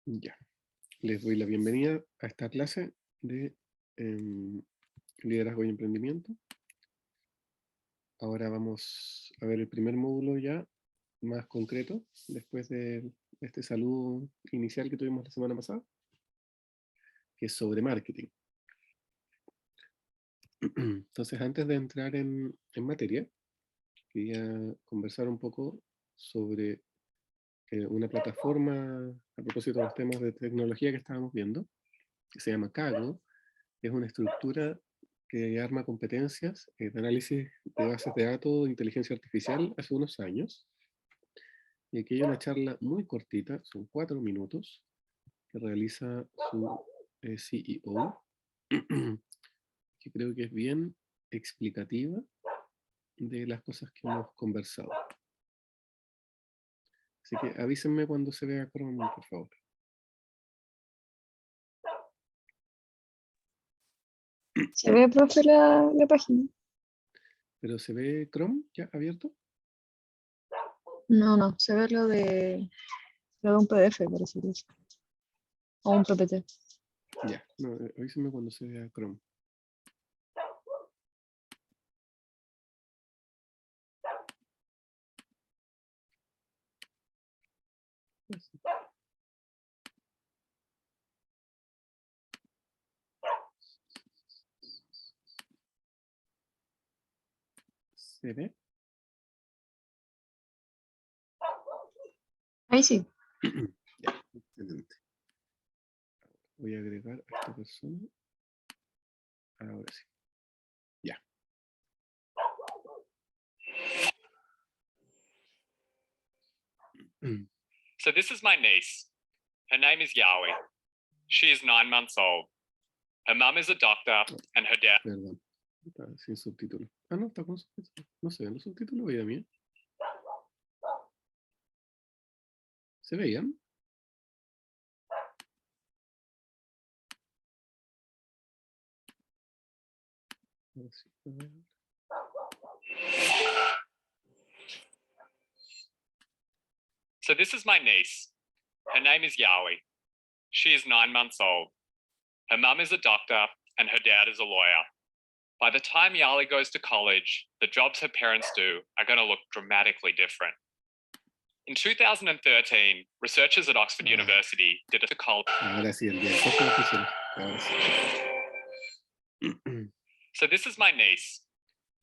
Ya, les doy la bienvenida a esta clase de liderazgo y emprendimiento. Ahora vamos a ver el primer módulo ya más concreto, después de este saludo inicial que tuvimos la semana pasada, que es sobre marketing. Entonces, antes de entrar en materia, quería conversar un poco sobre una plataforma a propósito de los temas de tecnología que estábamos viendo, que se llama Kaggle. Es una estructura que arma competencias de análisis de bases de datos de inteligencia artificial hace unos años. Y aquí hay una charla muy cortita, son 4 minutos, que realiza su CEO, que creo que es bien explicativa de las cosas que hemos conversado. Así que avísenme cuando se vea Chrome, por favor. ¿Se ve, profe, la página? ¿Pero se ve Chrome ya abierto? No, se ve lo de un PDF, parece que es. O un PPT. Ya, no, avísenme cuando se vea Chrome. ¿Se ve? Ahí sí. Ya, excelente. Voy a agregar a esta persona. Ahora sí. Ya. So this is my niece. Her name is Yowie. She is 9 months old. Her mum is a doctor and her dad. Perdón. Está sin subtítulos. Ah, no, está con subtítulos. No se ven los subtítulos, vida mía. ¿Se veían? So this is my niece. Her name is Yowie. She is 9 months old. Her mum is a doctor and her dad is a lawyer. By the time Yali goes to college, the jobs her parents do are going to look dramatically different. In 2013, researchers at Oxford University did a college. Ahora sí, el día después que lo pusieron. Ahora sí. So this is my niece.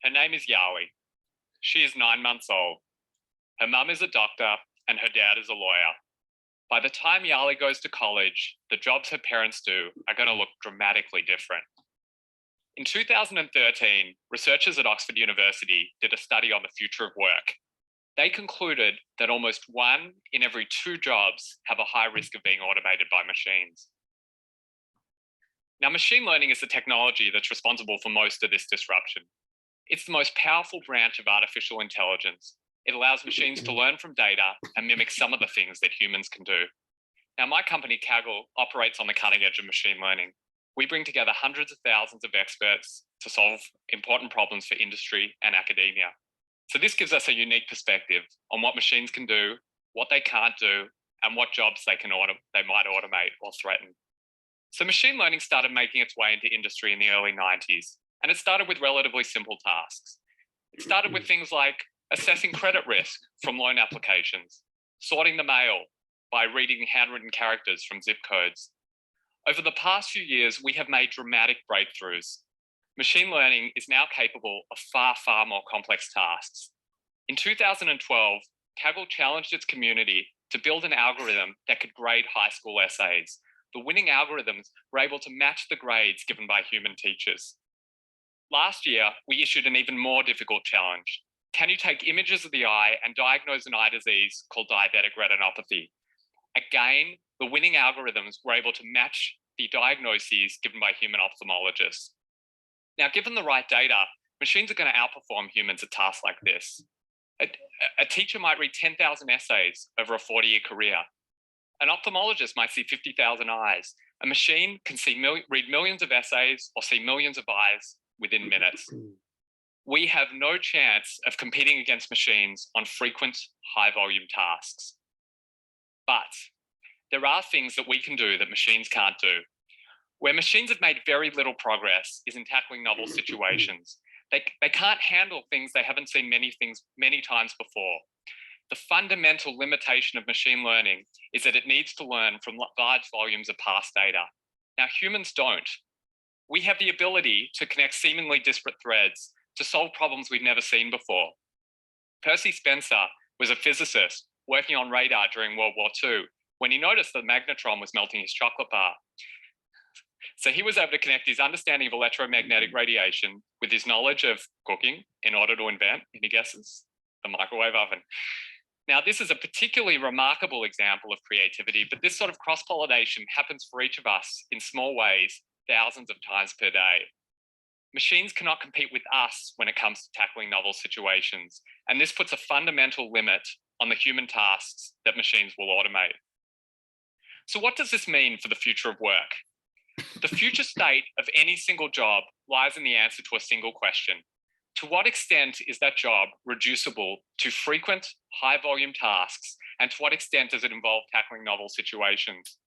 Her name is Yowie. She is 9 months old. Her mum is a doctor and her dad is a lawyer. By the time Yali goes to college, the jobs her parents do are going to look dramatically different. In 2013, researchers at Oxford University did a study on the future of work. They concluded that almost 1 in every 2 jobs have a high risk of being automated by machines. Now, machine learning is the technology that's responsible for most of this disruption. It's the most powerful branch of artificial intelligence. It allows machines to learn from data and mimic some of the things that humans can do. Now, my company, Kaggle, operates on the cutting edge of machine learning. We bring together hundreds of thousands of experts to solve important problems for industry and academia. So this gives us a unique perspective on what machines can do, what they can't do, and what jobs they might automate or threaten. So machine learning started making its way into industry in the early 90s, and it started with relatively simple tasks. It started with things like assessing credit risk from loan applications, sorting the mail by reading handwritten characters from zip codes. Over the past few years, we have made dramatic breakthroughs. Machine learning is now capable of far, far more complex tasks. In 2012, Kaggle challenged its community to build an algorithm that could grade high school essays. The winning algorithms were able to match the grades given by human teachers. Last year, we issued an even more difficult challenge. Can you take images of the eye and diagnose an eye disease called diabetic retinopathy? Again, the winning algorithms were able to match the diagnoses given by human ophthalmologists. Now, given the right data, machines are going to outperform humans at tasks like this. A teacher might read 10,000 essays over a 40-year career. An ophthalmologist might see 50,000 eyes. A machine can read millions of essays or see millions of eyes within minutes. We have no chance of competing against machines on frequent, high-volume tasks. But there are things that we can do that machines can't do. Where machines have made very little progress is in tackling novel situations. They can't handle things they haven't seen many times before. The fundamental limitation of machine learning is that it needs to learn from large volumes of past data. Now, humans don't. We have the ability to connect seemingly disparate threads to solve problems we've never seen before. Percy Spencer was a physicist working on radar during World War II when he noticed the magnetron was melting his chocolate bar. So he was able to connect his understanding of electromagnetic radiation with his knowledge of cooking in order to invent, any guesses? The microwave oven. Now, this is a particularly remarkable example of creativity, but this sort of cross-pollination happens for each of us in small ways, thousands of times per day. Machines cannot compete with us when it comes to tackling novel situations, and this puts a fundamental limit on the human tasks that machines will automate. So what does this mean for the future of work? The future state of any single job lies in the answer to a single question. To what extent is that job reducible to frequent, high-volume tasks, and to what extent does it involve tackling novel situations?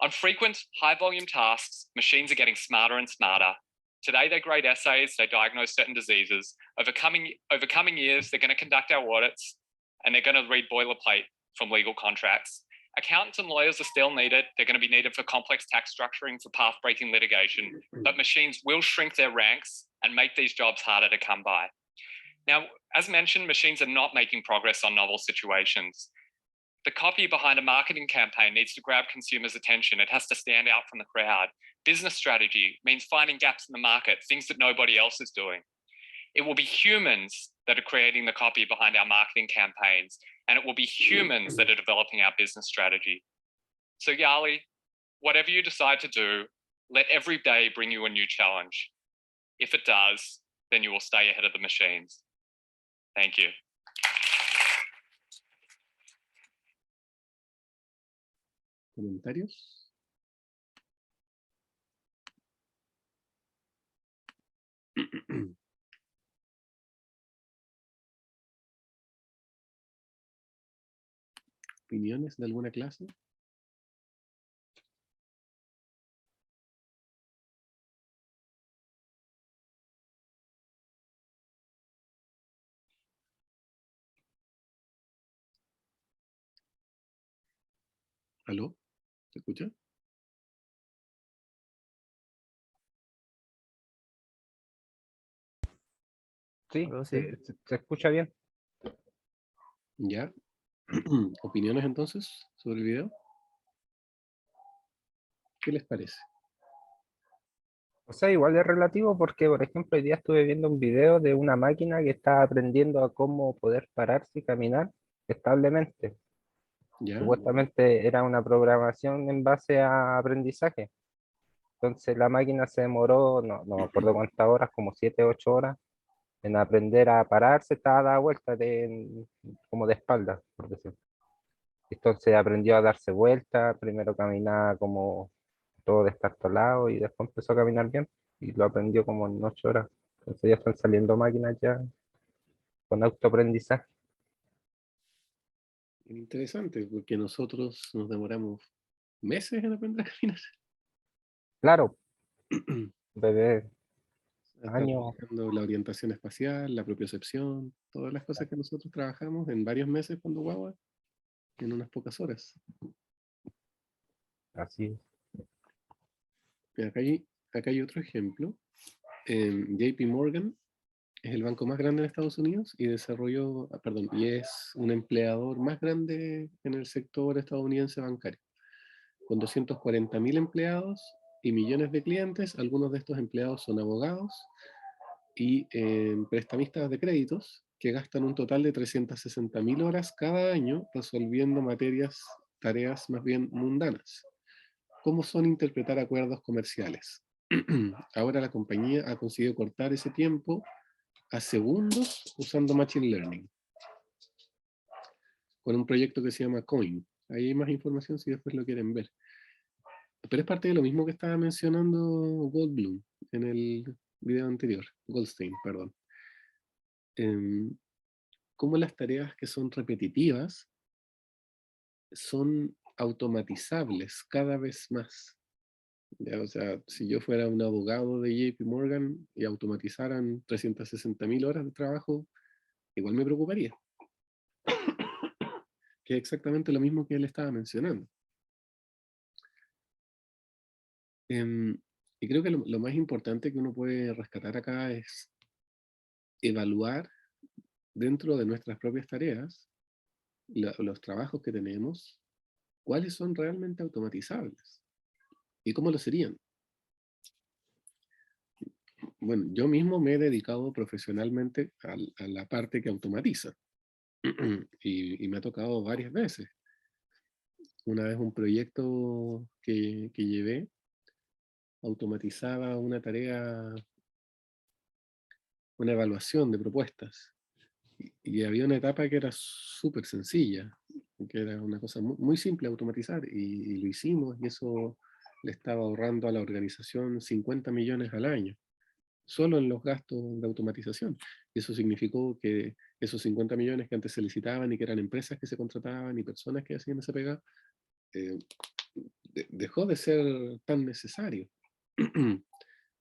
On frequent, high-volume tasks, machines are getting smarter and smarter. Today, they grade essays, they diagnose certain diseases. Over coming years, they're going to conduct our audits, and they're going to read boilerplate from legal contracts. Accountants and lawyers are still needed. They're going to be needed for complex tax structuring, for path-breaking litigation, but machines will shrink their ranks and make these jobs harder to come by. Now, as mentioned, machines are not making progress on novel situations. The copy behind a marketing campaign needs to grab consumers' attention. It has to stand out from the crowd. Business strategy means finding gaps in the market, things that nobody else is doing. It will be humans that are creating the copy behind our marketing campaigns, and it will be humans that are developing our business strategy. So Yali, whatever you decide to do, let every day bring you a new challenge. If it does, then you will stay ahead of the machines. Thank you. ¿Comentarios? ¿Opiniones de alguna clase? ¿Aló? ¿Se escucha? Sí, Aló, sí, sí. se escucha bien. ¿Ya? ¿Opiniones entonces sobre el video? ¿Qué les parece? O sea, igual es relativo porque, por ejemplo, hoy día estuve viendo un video de una máquina que está aprendiendo a cómo poder pararse y caminar establemente. ¿Ya? Supuestamente era una programación en base a aprendizaje. Entonces la máquina se demoró, no me acuerdo cuántas horas, como 7, 8 horas, en aprender a pararse, estaba a dar vueltas como de espalda, por decirlo. Entonces aprendió a darse vuelta, primero caminaba como todo descartolado y después empezó a caminar bien y lo aprendió como en 8 horas. Entonces ya están saliendo máquinas ya con autoaprendizaje. Interesante, porque nosotros nos demoramos meses en aprender a caminar. Claro, bebé, Hasta años, aplicando la orientación espacial, la propiocepción, todas las cosas que nosotros trabajamos en varios meses cuando guagua, en unas pocas horas. así es. Mira, acá hay otro ejemplo. JP Morgan es el banco más grande de Estados Unidos y y es un empleador más grande en el sector estadounidense bancario. Con 240.000 empleados y millones de clientes, algunos de estos empleados son abogados y prestamistas de créditos que gastan un total de 360.000 horas cada año resolviendo tareas más bien mundanas, como son interpretar acuerdos comerciales. Ahora la compañía ha conseguido cortar ese tiempo a segundos usando Machine Learning, con un proyecto que se llama Coin. Ahí hay más información si después lo quieren ver. Pero es parte de lo mismo que estaba mencionando Goldblum en el video anterior, Goldstein, perdón. Cómo las tareas que son repetitivas son automatizables cada vez más. ¿Ya? O sea, si yo fuera un abogado de JP Morgan y automatizaran 360.000 horas de trabajo, igual me preocuparía. Que es exactamente lo mismo que él estaba mencionando. Y creo que lo más importante que uno puede rescatar acá es evaluar dentro de nuestras propias tareas los trabajos que tenemos, cuáles son realmente automatizables y cómo lo serían. Bueno, yo mismo me he dedicado profesionalmente a la parte que automatiza y me ha tocado varias veces. Una vez un proyecto que llevé automatizaba una tarea, una evaluación de propuestas. Y había una etapa que era súper sencilla, que era una cosa muy simple automatizar, y lo hicimos, y eso le estaba ahorrando a la organización 50 millones al año, solo en los gastos de automatización. Y eso significó que esos 50 millones que antes se licitaban y que eran empresas que se contrataban y personas que hacían esa pega, dejó de ser tan necesario.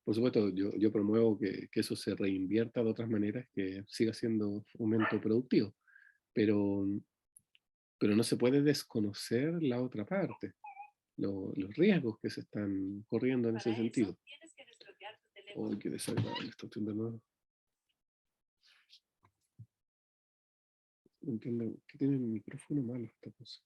Por supuesto, yo promuevo que eso se reinvierta de otras maneras, que siga siendo fomento productivo, pero no se puede desconocer la otra parte, los riesgos que se están corriendo en ese sentido. ¡Ay, qué desagradable esta opción de nuevo! No entiendo, ¿qué tiene el micrófono malo esta cosa?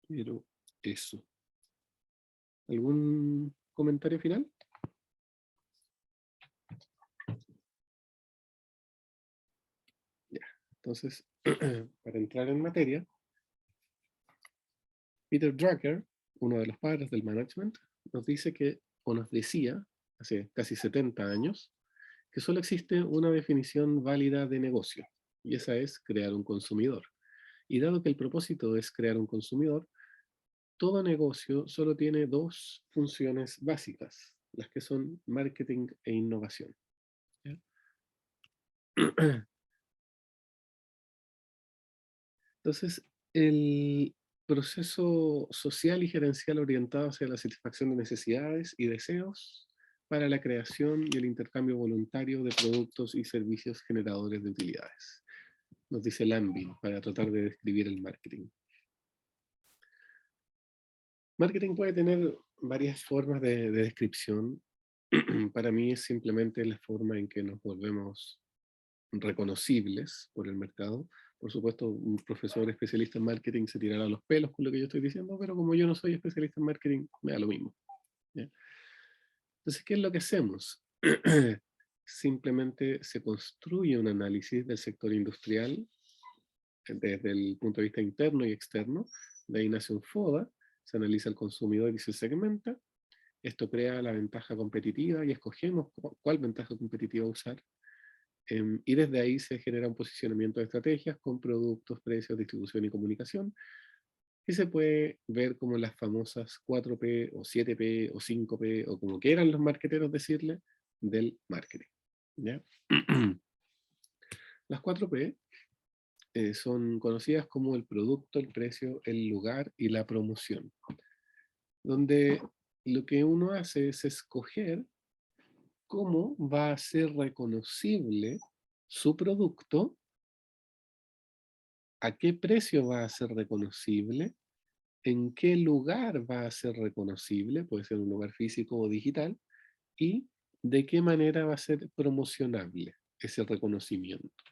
Pero eso. ¿Algún comentario final? Ya, entonces, para entrar en materia, Peter Drucker, uno de los padres del management, nos dice que, o nos decía, hace casi 70 años, que solo existe una definición válida de negocio, y esa es crear un consumidor. Y dado que el propósito es crear un consumidor, todo negocio solo tiene dos funciones básicas, las que son marketing e innovación. ¿Ya? Entonces, el proceso social y gerencial orientado hacia la satisfacción de necesidades y deseos para la creación y el intercambio voluntario de productos y servicios generadores de utilidades. Nos dice Lambin para tratar de describir el marketing. Marketing puede tener varias formas de descripción. Para mí es simplemente la forma en que nos volvemos reconocibles por el mercado. Por supuesto, un profesor especialista en marketing se tirará los pelos con lo que yo estoy diciendo, pero como yo no soy especialista en marketing, me da lo mismo. ¿Ya? Entonces, ¿qué es lo que hacemos? Simplemente se construye un análisis del sector industrial desde el punto de vista interno y externo. De ahí nace un FODA, se analiza el consumidor y se segmenta. Esto crea la ventaja competitiva y escogemos cuál ventaja competitiva usar. Y desde ahí se genera un posicionamiento de estrategias con productos, precios, distribución y comunicación, que se puede ver como las famosas 4P o 7P o 5P o como quieran los marketeros decirle, del marketing. ¿Ya? Las 4P son conocidas como el producto, el precio, el lugar y la promoción, donde lo que uno hace es escoger cómo va a ser reconocible su producto, a qué precio va a ser reconocible, en qué lugar va a ser reconocible, puede ser un lugar físico o digital, y de qué manera va a ser promocionable ese reconocimiento.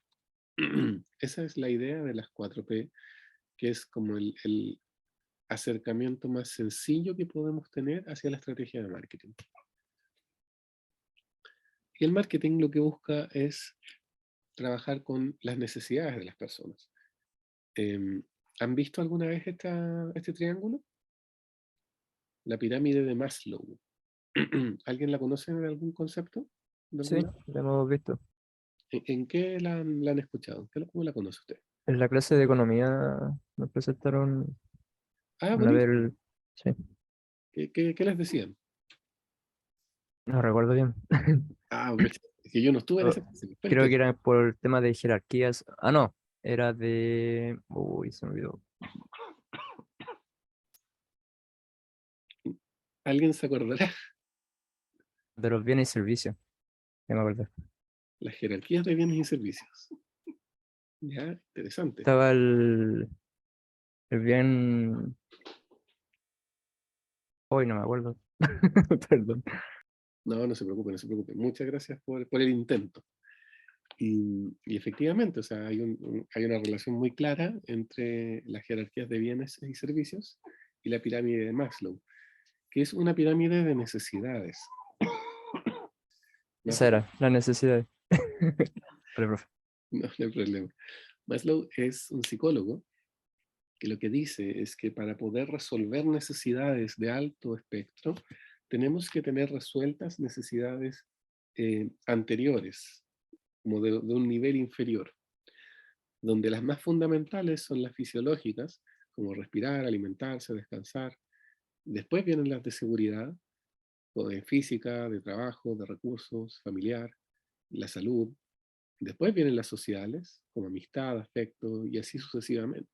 Esa es la idea de las 4P, que es como el acercamiento más sencillo que podemos tener hacia la estrategia de marketing. Y el marketing lo que busca es trabajar con las necesidades de las personas. ¿Han visto alguna vez este triángulo? La pirámide de Maslow. ¿Alguien la conoce en algún concepto? Sí, lo hemos visto. ¿En qué la han escuchado? ¿Cómo la conoce usted? En la clase de economía nos presentaron Ah, una vez buenísimo. sí, ¿Qué les decían? no recuerdo bien. Ah, ok. Es que yo no estuve en Oh, esa clase. Creo que Cuéntame. era por el tema de jerarquías. Ah, no, era de... Uy, se me olvidó. ¿Alguien se acordará? De los bienes y servicios. Ya me acuerdo. Las jerarquías de bienes y servicios. Ya, interesante. Estaba el bien... Hoy no me acuerdo. Perdón. No, no se preocupe, no se preocupe. Muchas gracias por el intento. Y efectivamente, o sea, hay una relación muy clara entre las jerarquías de bienes y servicios y la pirámide de Maslow, que es una pirámide de necesidades. Esa era, la necesidad. Pero, profe. No, no hay problema. Maslow es un psicólogo que lo que dice es que para poder resolver necesidades de alto espectro, tenemos que tener resueltas necesidades anteriores, como de un nivel inferior, donde las más fundamentales son las fisiológicas, como respirar, alimentarse, descansar. Después vienen las de seguridad, o de física, de trabajo, de recursos, familiar, la salud. Después vienen las sociales, como amistad, afecto, y así sucesivamente.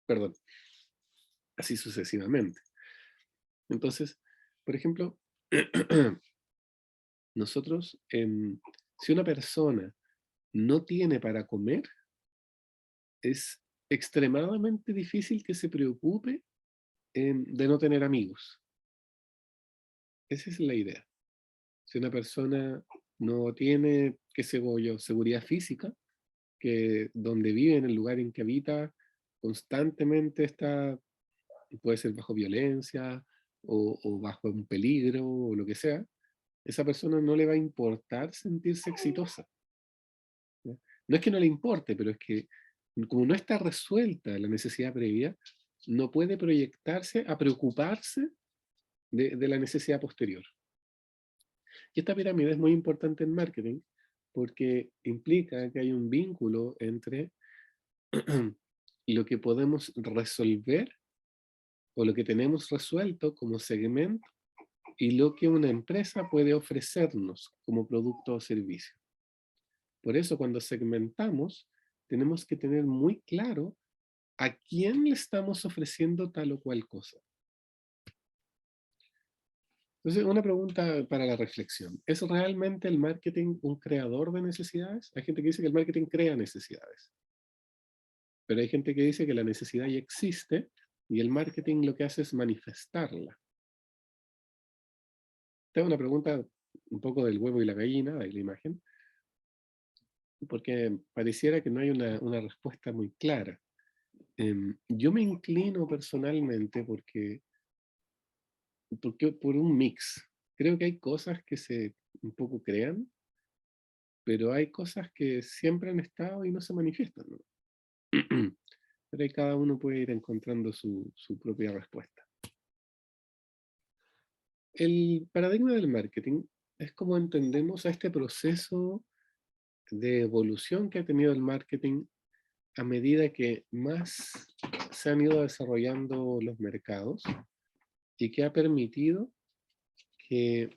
Perdón, así sucesivamente. Entonces, por ejemplo, nosotros, si una persona no tiene para comer, es extremadamente difícil que se preocupe de no tener amigos. Esa es la idea. Si una persona no tiene, qué sé yo, seguridad física, que donde vive, en el lugar en que habita, constantemente está, puede ser bajo violencia o bajo un peligro o lo que sea, esa persona no le va a importar sentirse exitosa. ¿Ya? No es que no le importe, pero es que como no está resuelta la necesidad previa, no puede proyectarse a preocuparse de la necesidad posterior. Y esta pirámide es muy importante en marketing porque implica que hay un vínculo entre lo que podemos resolver o lo que tenemos resuelto como segmento y lo que una empresa puede ofrecernos como producto o servicio. Por eso cuando segmentamos, tenemos que tener muy claro a quién le estamos ofreciendo tal o cual cosa. Entonces, una pregunta para la reflexión. ¿Es realmente el marketing un creador de necesidades? Hay gente que dice que el marketing crea necesidades. Pero hay gente que dice que la necesidad ya existe y el marketing lo que hace es manifestarla. Tengo una pregunta un poco del huevo y la gallina, de la imagen, porque pareciera que no hay una respuesta muy clara. Yo me inclino personalmente porque por un mix. Creo que hay cosas que se un poco crean, pero hay cosas que siempre han estado y no se manifiestan, ¿no? Pero ahí cada uno puede ir encontrando su propia respuesta. El paradigma del marketing es como entendemos a este proceso de evolución que ha tenido el marketing a medida que más se han ido desarrollando los mercados y que ha permitido que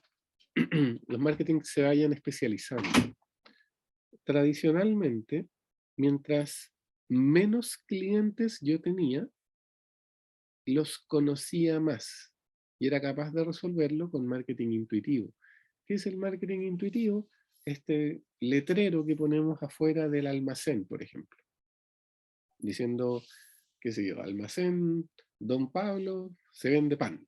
los marketing se vayan especializando. Tradicionalmente, mientras menos clientes yo tenía, los conocía más y era capaz de resolverlo con marketing intuitivo. ¿Qué es el marketing intuitivo? Este letrero que ponemos afuera del almacén, por ejemplo, diciendo, qué sé yo, almacén Don Pablo se vende pan.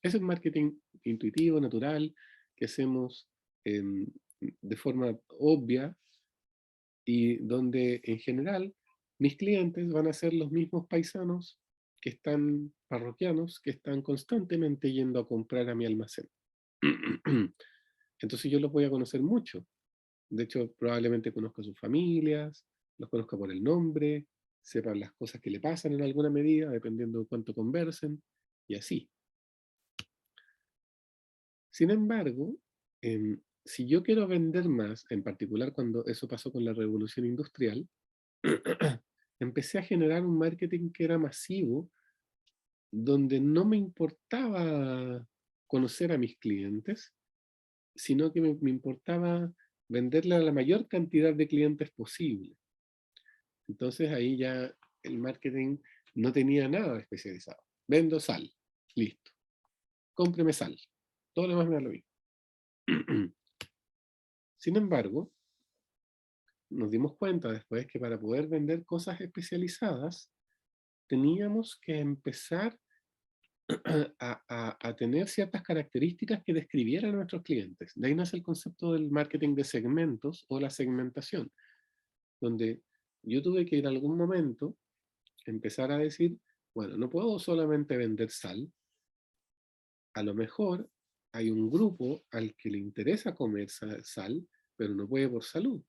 Ese es marketing intuitivo, natural, que hacemos de forma obvia y donde en general mis clientes van a ser los mismos paisanos que están parroquianos, que están constantemente yendo a comprar a mi almacén. Entonces yo los voy a conocer mucho. De hecho, probablemente conozca a sus familias, los conozca por el nombre, sepan las cosas que le pasan en alguna medida, dependiendo de cuánto conversen, y así. Sin embargo, si yo quiero vender más, en particular cuando eso pasó con la revolución industrial, empecé a generar un marketing que era masivo, donde no me importaba conocer a mis clientes, sino que me importaba venderle a la mayor cantidad de clientes posible. Entonces ahí ya el marketing no tenía nada especializado. Vendo sal, listo. Cómpreme sal. Todo lo demás me da lo mismo. Sin embargo, nos dimos cuenta después que para poder vender cosas especializadas, teníamos que empezar a tener ciertas características que describieran a nuestros clientes. De ahí nace el concepto del marketing de segmentos o la segmentación, donde yo tuve que en algún momento empezar a decir, bueno, no puedo solamente vender sal, a lo mejor hay un grupo al que le interesa comer sal, pero no puede por salud.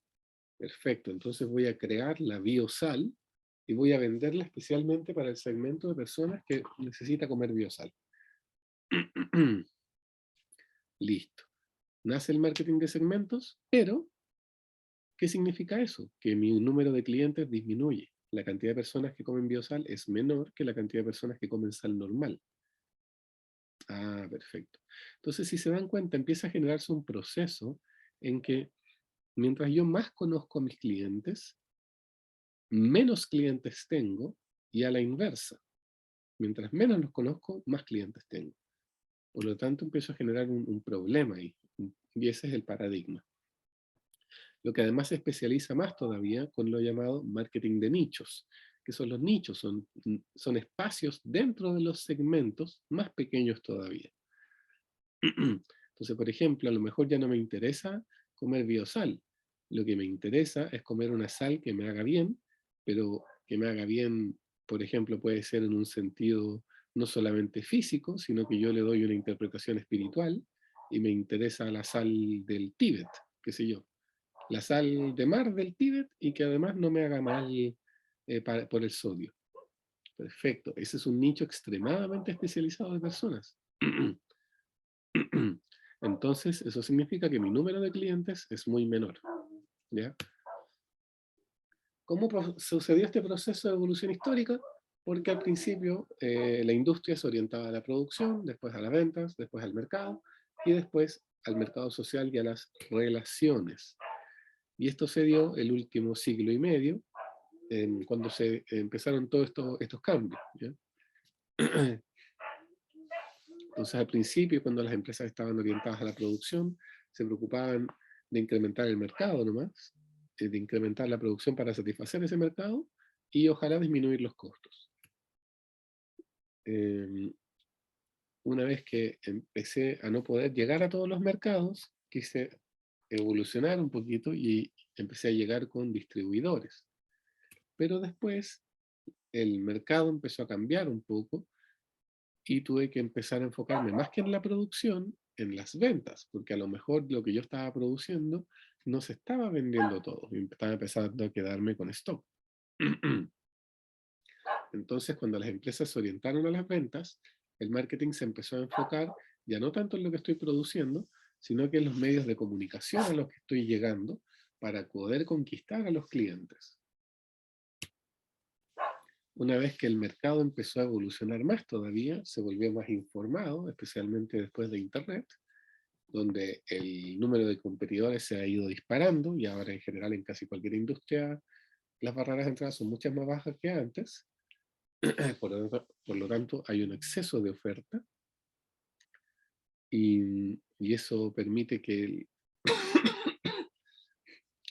Perfecto, entonces voy a crear la biosal y voy a venderla especialmente para el segmento de personas que necesita comer biosal. Listo. Nace el marketing de segmentos, pero ¿qué significa eso? Que mi número de clientes disminuye. La cantidad de personas que comen biosal es menor que la cantidad de personas que comen sal normal. Ah, perfecto. Entonces, si se dan cuenta, empieza a generarse un proceso en que mientras yo más conozco a mis clientes, menos clientes tengo, y a la inversa. Mientras menos los conozco, más clientes tengo. Por lo tanto, empiezo a generar un problema ahí. Y ese es el paradigma. Lo que además se especializa más todavía con lo llamado marketing de nichos, que son los nichos, son espacios dentro de los segmentos más pequeños todavía. Entonces, por ejemplo, a lo mejor ya no me interesa comer biosal. Lo que me interesa es comer una sal que me haga bien, pero que me haga bien, por ejemplo, puede ser en un sentido no solamente físico, sino que yo le doy una interpretación espiritual y me interesa la sal del Tíbet, qué sé yo. La sal de mar del Tíbet y que además no me haga mal por el sodio. Perfecto, ese es un nicho extremadamente especializado de personas. Entonces, eso significa que mi número de clientes es muy menor. ¿Ya? ¿Cómo sucedió este proceso de evolución histórica? Porque al principio la industria se orientaba a la producción, después a las ventas, después al mercado y después al mercado social y a las relaciones. Y esto se dio el último siglo y medio, cuando se empezaron todos estos cambios. ¿Ya? Entonces, al principio, cuando las empresas estaban orientadas a la producción, se preocupaban de incrementar el mercado nomás, de incrementar la producción para satisfacer ese mercado y ojalá disminuir los costos. Una vez que empecé a no poder llegar a todos los mercados, quise evolucionar un poquito y empecé a llegar con distribuidores. Pero después el mercado empezó a cambiar un poco y tuve que empezar a enfocarme más que en la producción, en las ventas, porque a lo mejor lo que yo estaba produciendo no se estaba vendiendo todo y estaba empezando a quedarme con stock. Entonces, cuando las empresas se orientaron a las ventas, el marketing se empezó a enfocar ya no tanto en lo que estoy produciendo, sino que en los medios de comunicación a los que estoy llegando para poder conquistar a los clientes. Una vez que el mercado empezó a evolucionar más todavía, se volvió más informado, especialmente después de Internet, donde el número de competidores se ha ido disparando y ahora en general en casi cualquier industria las barreras de entrada son muchas más bajas que antes. Por lo tanto, hay un exceso de oferta y eso permite que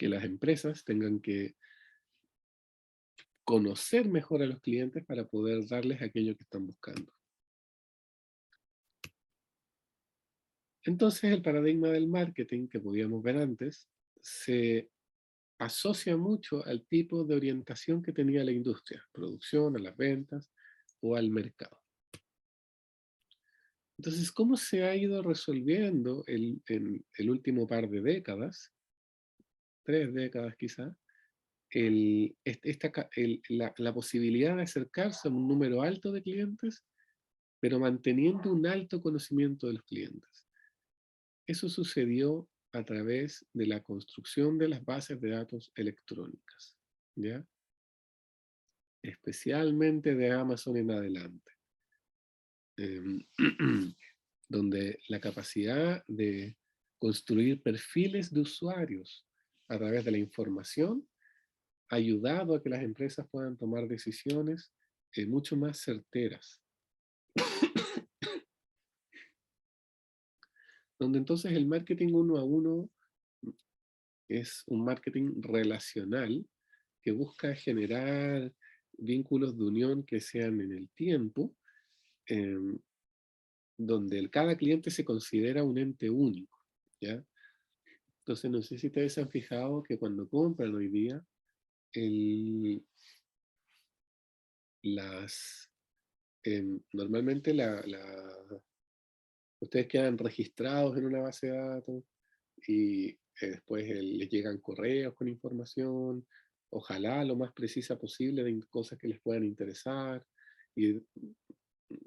las empresas tengan que conocer mejor a los clientes para poder darles aquello que están buscando. Entonces, el paradigma del marketing que podíamos ver antes se asocia mucho al tipo de orientación que tenía la industria, producción, a las ventas o al mercado. Entonces, ¿cómo se ha ido resolviendo en el último par de décadas, 3 décadas quizá, la posibilidad de acercarse a un número alto de clientes, pero manteniendo un alto conocimiento de los clientes? Eso sucedió a través de la construcción de las bases de datos electrónicas, ¿ya? Especialmente de Amazon en adelante. donde la capacidad de construir perfiles de usuarios a través de la información ha ayudado a que las empresas puedan tomar decisiones mucho más certeras. Donde entonces el marketing 1 a 1 es un marketing relacional que busca generar vínculos de unión que sean en el tiempo, donde cada cliente se considera un ente único, ¿ya? Entonces, no sé si ustedes se han fijado que cuando compran hoy día, normalmente ustedes quedan registrados en una base de datos y después les llegan correos con información, ojalá lo más precisa posible de cosas que les puedan interesar. Y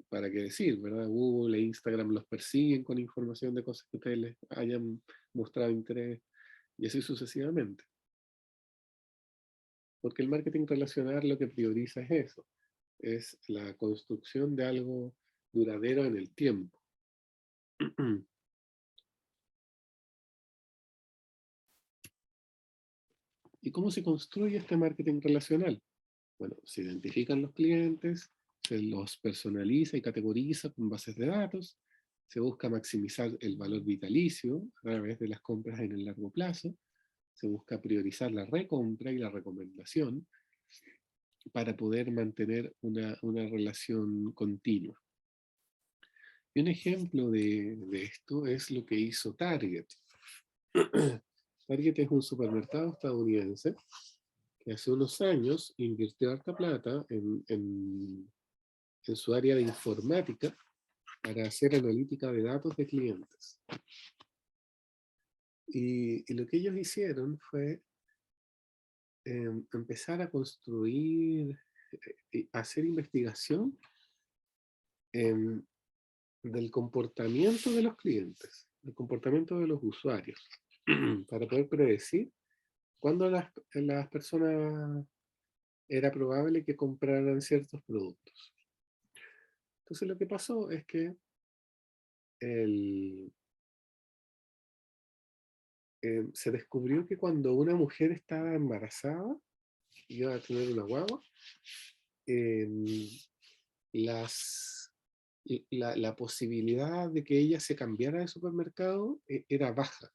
para qué decir, ¿verdad? Google e Instagram los persiguen con información de cosas que ustedes les hayan mostrado interés, y así sucesivamente. Porque el marketing relacional lo que prioriza es eso, es la construcción de algo duradero en el tiempo. ¿Y cómo se construye este marketing relacional? Bueno, se identifican los clientes, se los personaliza y categoriza con bases de datos, se busca maximizar el valor vitalicio a través de las compras en el largo plazo, se busca priorizar la recompra y la recomendación para poder mantener una relación continua. Y un ejemplo de esto es lo que hizo Target. Target es un supermercado estadounidense que hace unos años invirtió harta plata en su área de informática para hacer analítica de datos de clientes. Y lo que ellos hicieron fue empezar a construir, hacer investigación del comportamiento de los clientes, del comportamiento de los usuarios, para poder predecir cuándo las personas era probable que compraran ciertos productos. Entonces lo que pasó es que se descubrió que cuando una mujer estaba embarazada, iba a tener una guagua, la posibilidad de que ella se cambiara de supermercado era baja.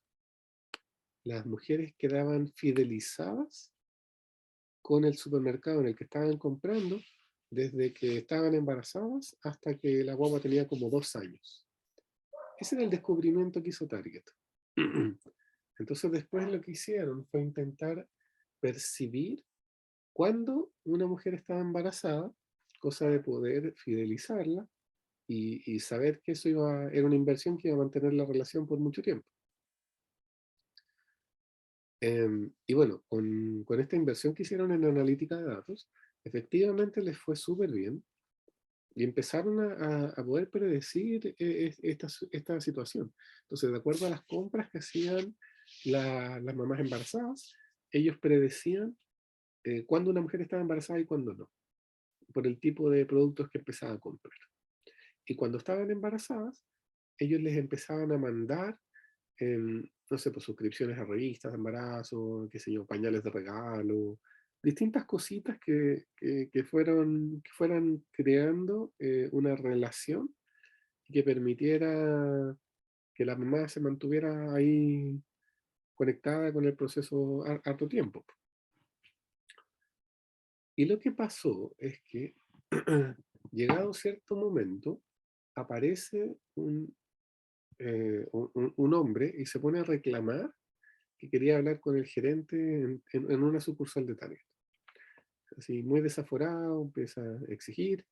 Las mujeres quedaban fidelizadas con el supermercado en el que estaban comprando desde que estaban embarazadas hasta que la guagua tenía como 2 años. Ese era el descubrimiento que hizo Target. Entonces después lo que hicieron fue intentar percibir cuándo una mujer estaba embarazada, cosa de poder fidelizarla y saber que eso era una inversión que iba a mantener la relación por mucho tiempo. Y bueno, con esta inversión que hicieron en analítica de datos, efectivamente les fue súper bien y empezaron a poder predecir esta situación. Entonces, de acuerdo a las compras que hacían las mamás embarazadas, ellos predecían cuándo una mujer estaba embarazada y cuándo no, por el tipo de productos que empezaba a comprar. Y cuando estaban embarazadas, ellos les empezaban a mandar, no sé, pues suscripciones a revistas de embarazo, qué sé yo, pañales de regalo, distintas cositas que fueran creando una relación que permitiera que la mamá se mantuviera ahí conectada con el proceso harto tiempo. Y lo que pasó es que, llegado cierto momento, aparece un hombre y se pone a reclamar que quería hablar con el gerente en una sucursal de Target. Así, muy desaforado, empieza a exigir,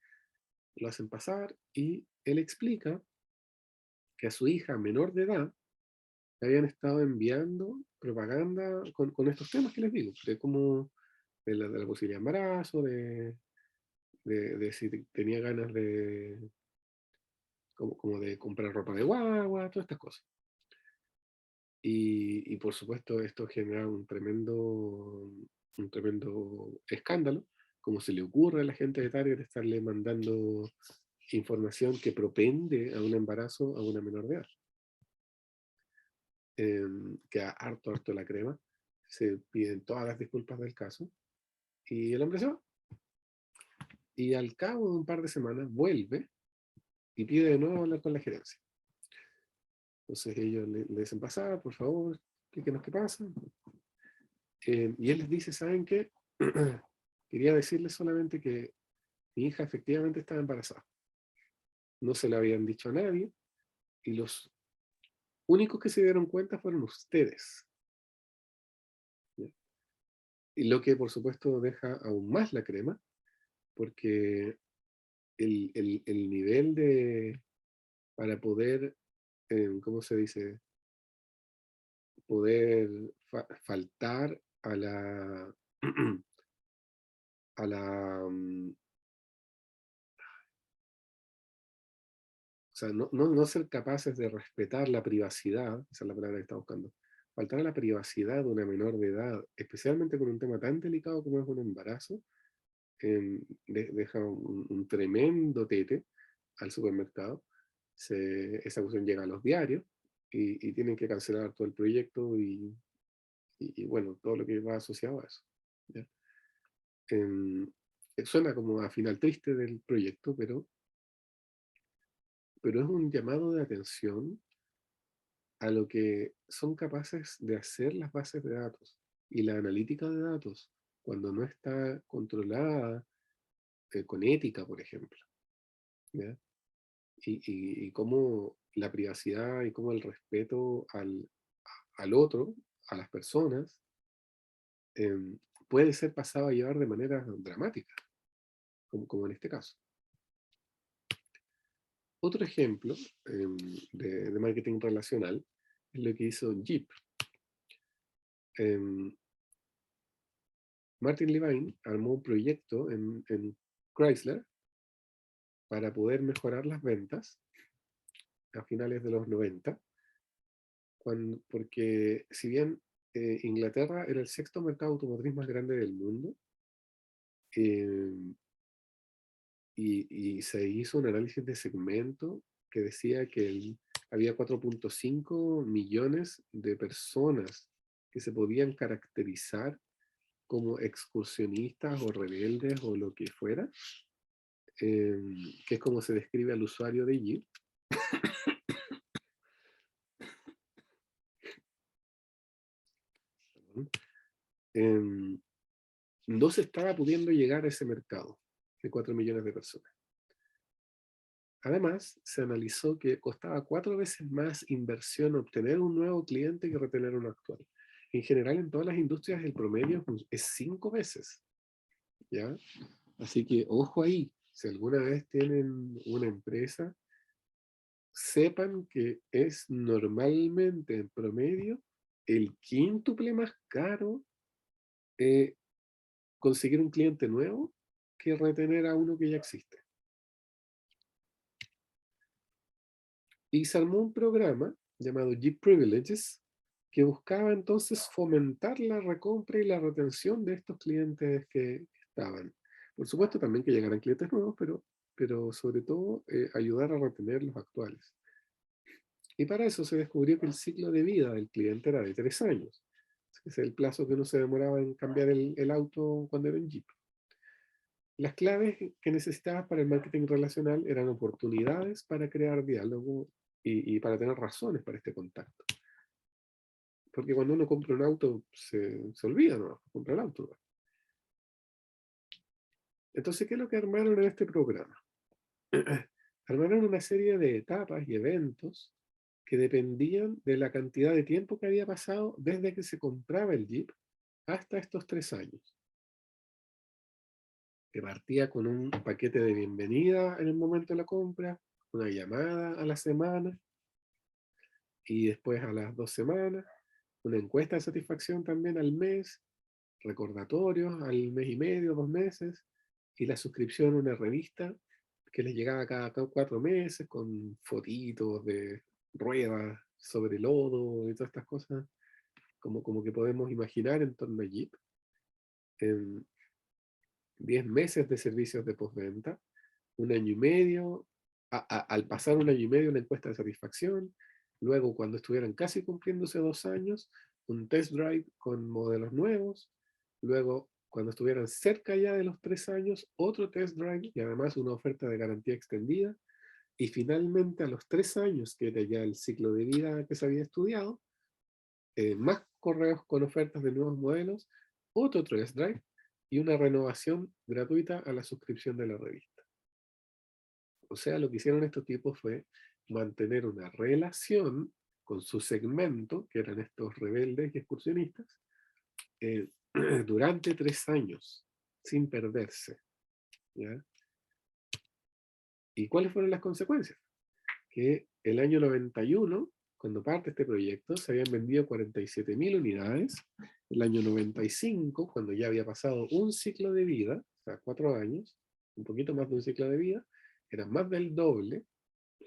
lo hacen pasar y él explica que a su hija menor de edad le habían estado enviando propaganda con estos temas que les digo, de cómo de la posibilidad de embarazo, de si tenía ganas de como de comprar ropa de guagua, todas estas cosas. Y por supuesto esto genera un tremendo escándalo, como se le ocurre a la gente de Target estarle mandando información que propende a un embarazo a una menor de edad. Queda harto la crema, se piden todas las disculpas del caso, y el hombre se va. Y al cabo de un par de semanas vuelve y pide de nuevo hablar con la gerencia. Entonces ellos le dicen, pasar, por favor, explíquenos qué pasa. Y él les dice, ¿saben qué? Quería decirles solamente que mi hija efectivamente estaba embarazada. No se lo habían dicho a nadie, y los únicos que se dieron cuenta fueron ustedes. ¿Ya? Y lo que por supuesto deja aún más la crema, porque el nivel de, para poder, ¿cómo se dice? Poder faltar a la, a la, o sea, no ser capaces de respetar la privacidad, esa es la palabra que está buscando, faltar a la privacidad de una menor de edad, especialmente con un tema tan delicado como es un embarazo, deja un tremendo tete al supermercado. Esa cuestión llega a los diarios y tienen que cancelar todo el proyecto y bueno, todo lo que va asociado a eso. ¿Ya? Suena como a final triste del proyecto, pero es un llamado de atención a lo que son capaces de hacer las bases de datos y la analítica de datos cuando no está controlada con ética, por ejemplo. ¿Ya? Y cómo la privacidad y cómo el respeto al otro, a las personas, puede ser pasado a llevar de manera dramática, como en este caso. Otro ejemplo de marketing relacional es lo que hizo Jeep. Martin Levine armó un proyecto en Chrysler para poder mejorar las ventas a finales de los 90, porque si bien Inglaterra era el sexto mercado automotriz más grande del mundo, y se hizo un análisis de segmento que decía que había 4.5 millones de personas que se podían caracterizar como excursionistas o rebeldes o lo que fuera, que es como se describe al usuario de Jeep. No se estaba pudiendo llegar a ese mercado de 4 millones de personas. Además, se analizó que costaba 4 veces más inversión obtener un nuevo cliente que retener uno actual. En general, en todas las industrias, el promedio es 5 veces. ¿Ya? Así que, ojo ahí, si alguna vez tienen una empresa, sepan que es normalmente, en promedio, el quíntuple más caro conseguir un cliente nuevo que retener a uno que ya existe. Y se armó un programa llamado Jeep Privileges que buscaba entonces fomentar la recompra y la retención de estos clientes que estaban. Por supuesto también que llegaran clientes nuevos, pero sobre todo ayudar a retener los actuales. Y para eso se descubrió que el ciclo de vida del cliente era de 3 años. Ese es el plazo que uno se demoraba en cambiar el auto cuando era un Jeep. Las claves que necesitabas para el marketing relacional eran oportunidades para crear diálogo y para tener razones para este contacto. Porque cuando uno compra un auto, se olvida, ¿no? Compra el auto, ¿no? Entonces, ¿qué es lo que armaron en este programa? Armaron una serie de etapas y eventos que dependían de la cantidad de tiempo que había pasado desde que se compraba el Jeep hasta estos 3 años. Que partía con un paquete de bienvenida en el momento de la compra, una llamada a la semana, y después a las 2 semanas, una encuesta de satisfacción también al mes, recordatorios al mes y medio, 2 meses, y la suscripción a una revista que les llegaba cada 4 meses con fotitos de ruedas sobre lodo y todas estas cosas, como que podemos imaginar en torno a Jeep. 10 meses de servicios de postventa, 1 año y medio al pasar 1 año y medio una encuesta de satisfacción, luego cuando estuvieran casi cumpliéndose 2 años, un test drive con modelos nuevos, luego cuando estuvieran cerca ya de los 3 años, otro test drive y además una oferta de garantía extendida, y finalmente a los 3 años, que era ya el ciclo de vida que se había estudiado, más correos con ofertas de nuevos modelos, otro test drive y una renovación gratuita a la suscripción de la revista. O sea, lo que hicieron estos tipos fue mantener una relación con su segmento, que eran estos rebeldes y excursionistas, durante 3 años, sin perderse. ¿Ya? ¿Y cuáles fueron las consecuencias? Que el año 91, cuando parte este proyecto, se habían vendido 47.000 unidades. El año 95, cuando ya había pasado un ciclo de vida, o sea, 4 años, un poquito más de un ciclo de vida, eran más del doble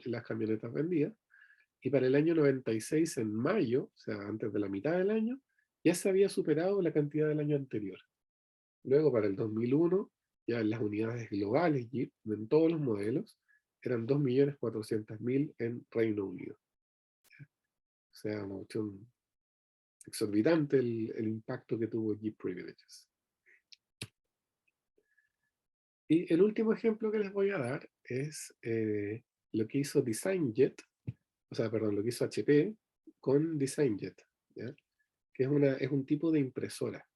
las camionetas vendidas. Y para el año 96, en mayo, o sea, antes de la mitad del año, ya se había superado la cantidad del año anterior. Luego, para el 2001, ya en las unidades globales Jeep, en todos los modelos, eran 2.400.000 en Reino Unido. O sea, mucho exorbitante el impacto que tuvo Jeep Privileges. Y el último ejemplo que les voy a dar es lo que hizo DesignJet, o sea, perdón, lo que hizo HP con DesignJet, ¿ya? Que es un tipo de impresora.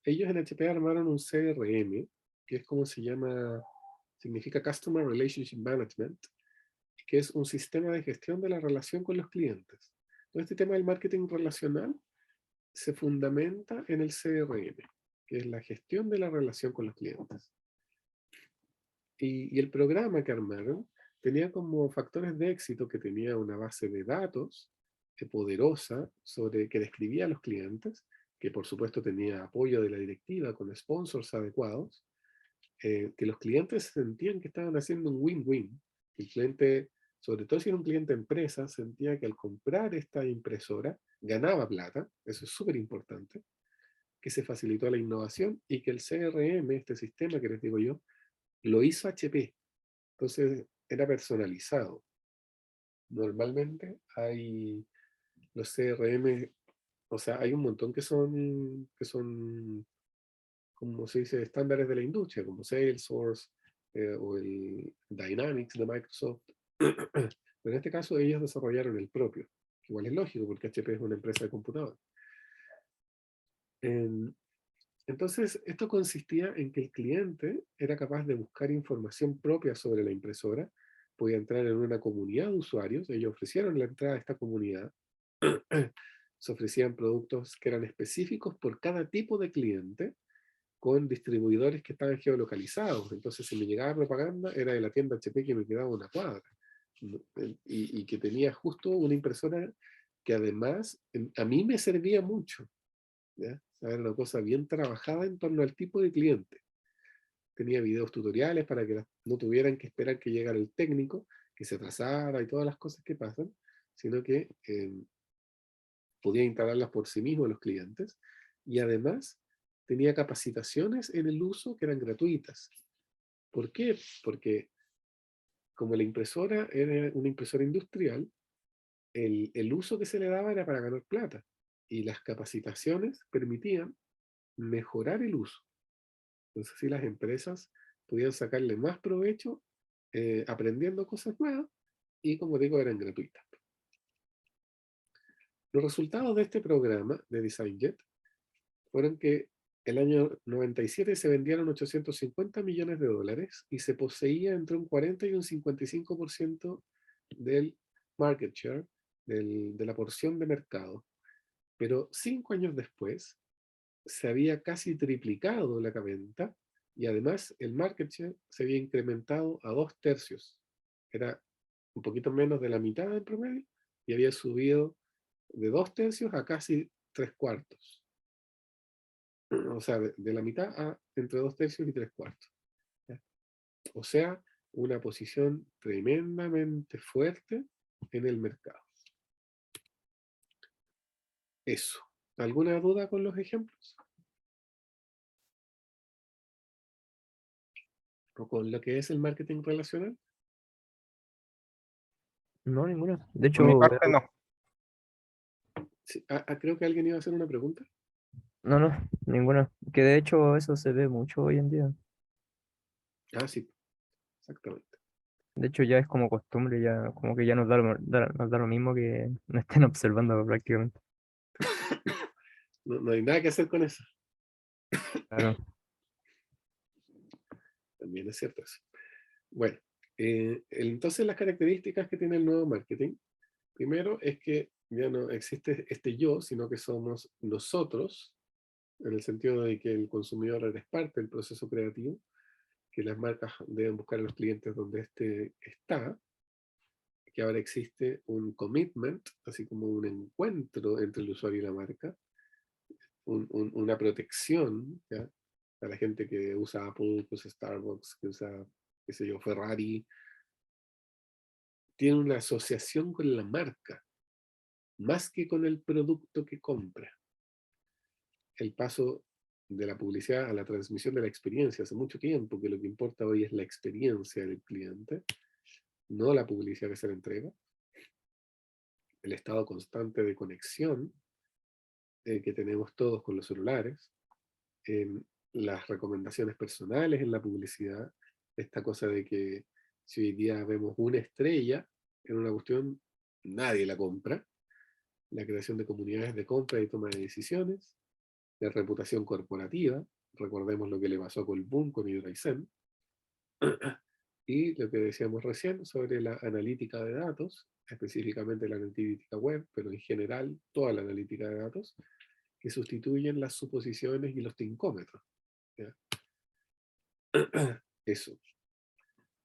Ellos en HP armaron un CRM, que es como se llama, significa Customer Relationship Management, que es un sistema de gestión de la relación con los clientes. Todo este tema del marketing relacional se fundamenta en el CRM, que es la gestión de la relación con los clientes. Y el programa que armaron tenía como factores de éxito que tenía una base de datos poderosa que describía a los clientes, que por supuesto tenía apoyo de la directiva con sponsors adecuados, que los clientes sentían que estaban haciendo un win-win. El cliente, sobre todo si era un cliente empresa, sentía que al comprar esta impresora ganaba plata, eso es súper importante, que se facilitó la innovación y que el CRM, este sistema que les digo yo, lo hizo HP. Entonces era personalizado. Normalmente hay los CRM, o sea, hay un montón que son, como se dice, estándares de la industria, como Salesforce o el Dynamics de Microsoft. Pero en este caso ellos desarrollaron el propio, que igual es lógico porque HP es una empresa de computador. Entonces, esto consistía en que el cliente era capaz de buscar información propia sobre la impresora, podía entrar en una comunidad de usuarios, ellos ofrecieron la entrada a esta comunidad, se ofrecían productos que eran específicos por cada tipo de cliente, con distribuidores que estaban geolocalizados. Entonces, si me llegaba propaganda, era de la tienda HP que me quedaba una cuadra. Y que tenía justo una impresora que además a mí me servía mucho. ¿Ya? Era una cosa bien trabajada en torno al tipo de cliente. Tenía videos tutoriales para que no tuvieran que esperar que llegara el técnico, que se atrasara y todas las cosas que pasan, sino que podía instalarlas por sí mismo los clientes. Y además tenía capacitaciones en el uso que eran gratuitas. ¿Por qué? Porque como la impresora era una impresora industrial, el uso que se le daba era para ganar plata. Y las capacitaciones permitían mejorar el uso. Entonces, si las empresas podían sacarle más provecho aprendiendo cosas nuevas y, como digo, eran gratuitas. Los resultados de este programa de DesignJet fueron que el año 97 se vendieron 850 millones de dólares y se poseía entre un 40 y un 55% del market share, de la porción de mercado. Pero 5 años después se había casi triplicado la venta y además el market share se había incrementado a 2/3. Era un poquito menos de la mitad en promedio y había subido de 2/3 a casi 3/4. O sea, de la mitad a entre 2/3 y 3/4. ¿Ya? O sea, una posición tremendamente fuerte en el mercado. Eso. ¿Alguna duda con los ejemplos? ¿O con lo que es el marketing relacional? No, ninguna. De Por mi hecho, parte, no. Sí, creo que alguien iba a hacer una pregunta. no, ninguna. Que de hecho eso se ve mucho hoy en día. Sí, exactamente. De hecho ya es como costumbre, ya como que ya nos da lo mismo que nos estén observando prácticamente. No hay nada que hacer con eso. Claro. También es cierto eso. Bueno, entonces las características que tiene el nuevo marketing, primero es que ya no existe este yo, sino que somos nosotros, en el sentido de que el consumidor eres parte del proceso creativo, que las marcas deben buscar a los clientes donde este está, que ahora existe un commitment, así como un encuentro entre el usuario y la marca, una protección, ¿ya? A la gente que usa Apple, que usa Starbucks, que usa, qué sé yo, Ferrari, tiene una asociación con la marca, más que con el producto que compra. El paso de la publicidad a la transmisión de la experiencia hace mucho tiempo que lo que importa hoy es la experiencia del cliente, no la publicidad que se le entrega, el estado constante de conexión que tenemos todos con los celulares, las recomendaciones personales en la publicidad, esta cosa de que si hoy día vemos una estrella en una cuestión, nadie la compra, la creación de comunidades de compra y toma de decisiones, de reputación corporativa, recordemos lo que le pasó con el boom con Hydroisen, y lo que decíamos recién sobre la analítica de datos, específicamente la analítica web, pero en general toda la analítica de datos, que sustituyen las suposiciones y los tincómetros. ¿Ya? Eso.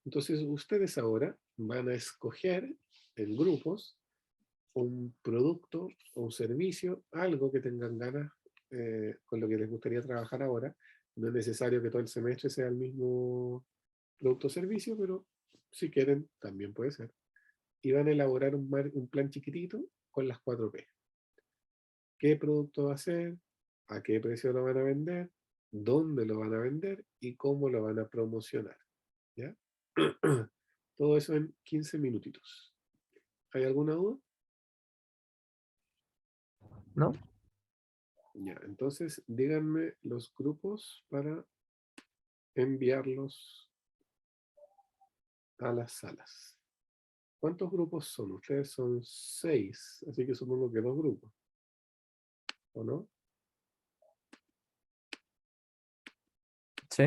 Entonces ustedes ahora van a escoger en grupos un producto o un servicio, algo que tengan ganas, con lo que les gustaría trabajar ahora. No es necesario que todo el semestre sea el mismo producto o servicio, pero si quieren, también puede ser. Y van a elaborar un plan chiquitito con las 4P. ¿Qué producto va a ser? ¿A qué precio lo van a vender? ¿Dónde lo van a vender? ¿Y cómo lo van a promocionar? ¿Ya? Todo eso en 15 minutitos. ¿Hay alguna duda? ¿No? Ya, entonces díganme los grupos para enviarlos a las salas. ¿Cuántos grupos son? Ustedes son 6, así que supongo que 2 grupos, ¿o no? Sí.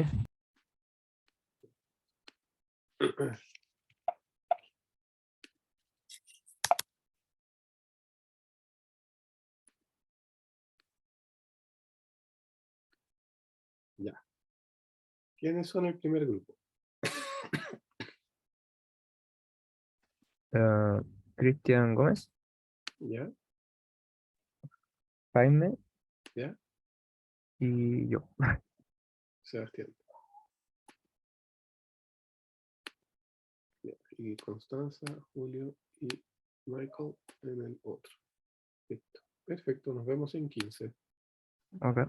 Ya. ¿Quiénes son el primer grupo? Ah, Cristian Gómez, ¿Ya? Jaime ¿Ya? y yo. Sebastián. Ya. Y Constanza, Julio y Michael en el otro. Listo. Perfecto, nos vemos en 15. Ok.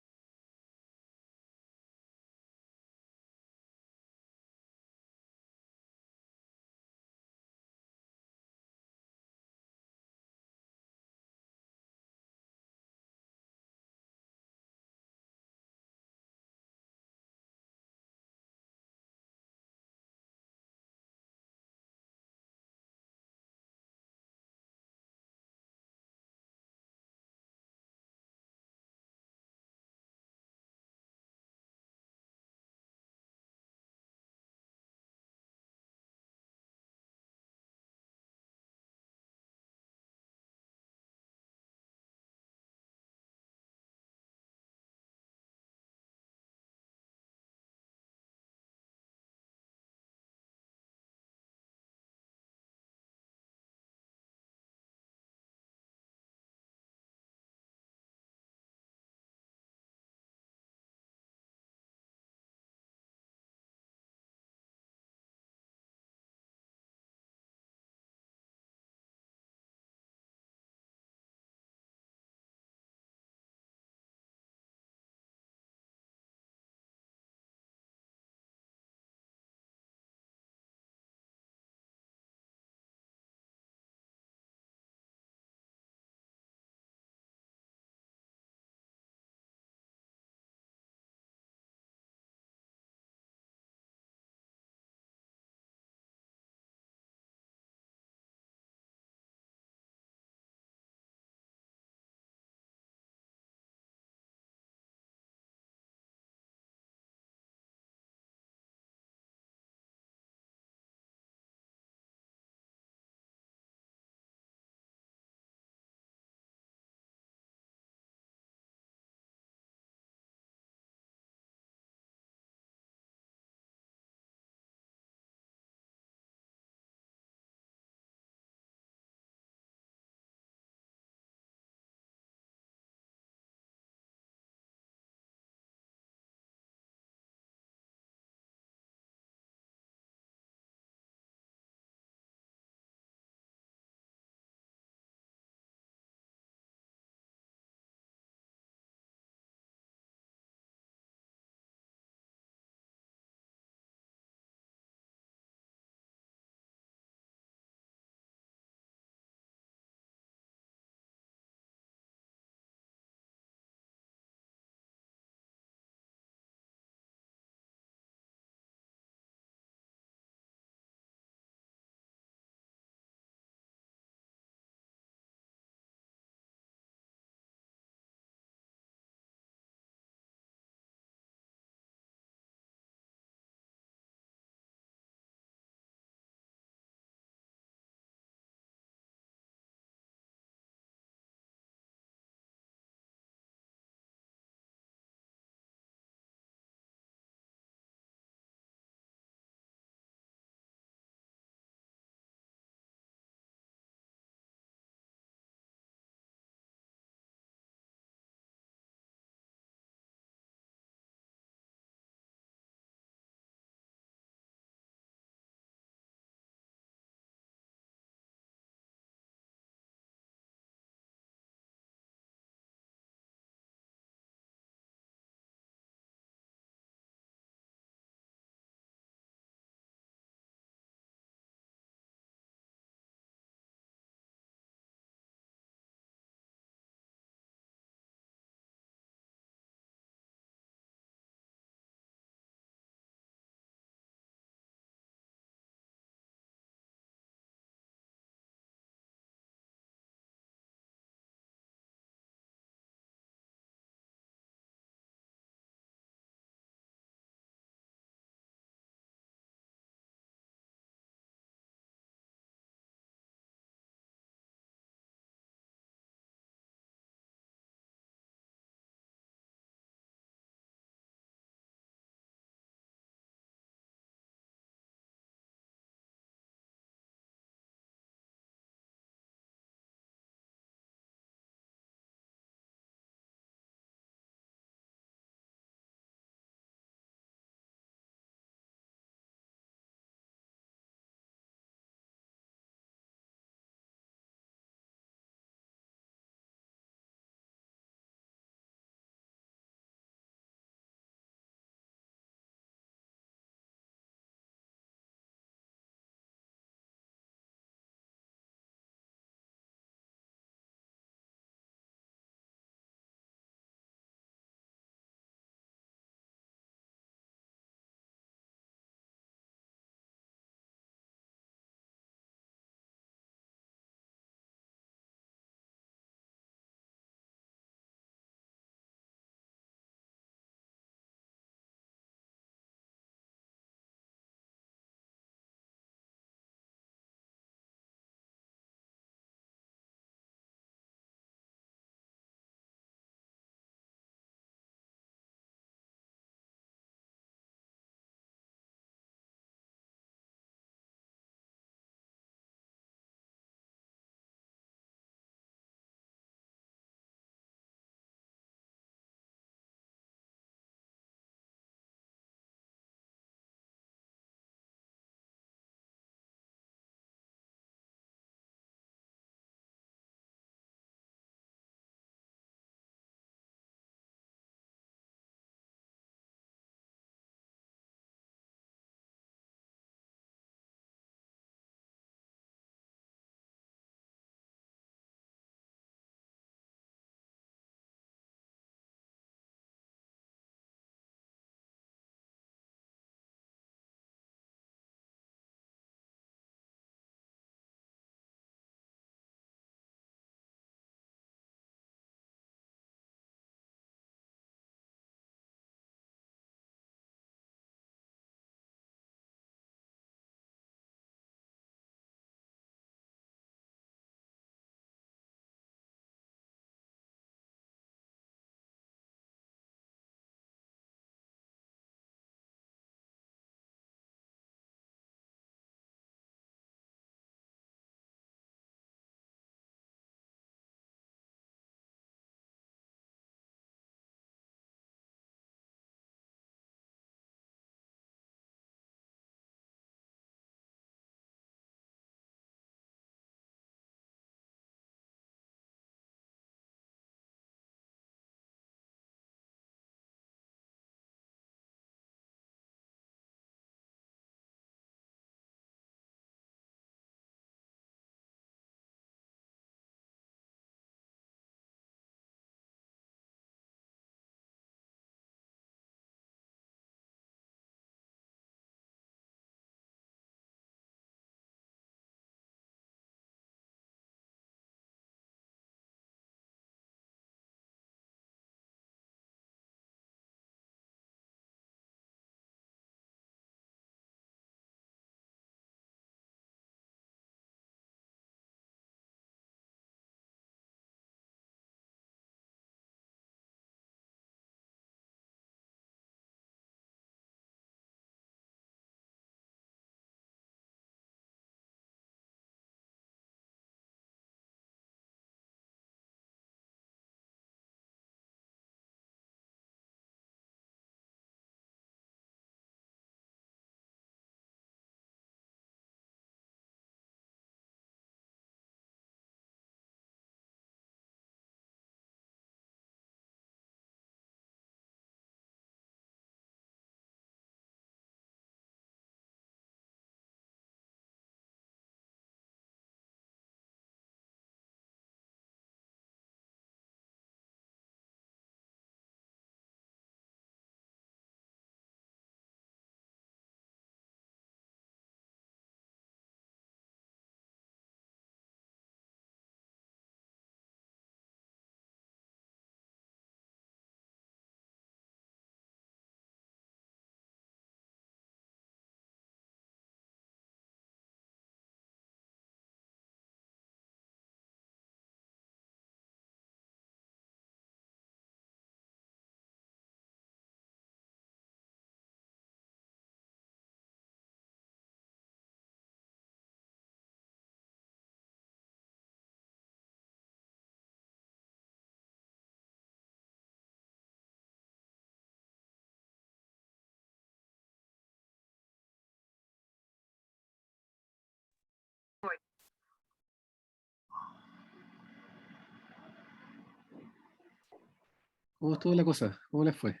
¿Cómo estuvo la cosa? ¿Cómo les fue?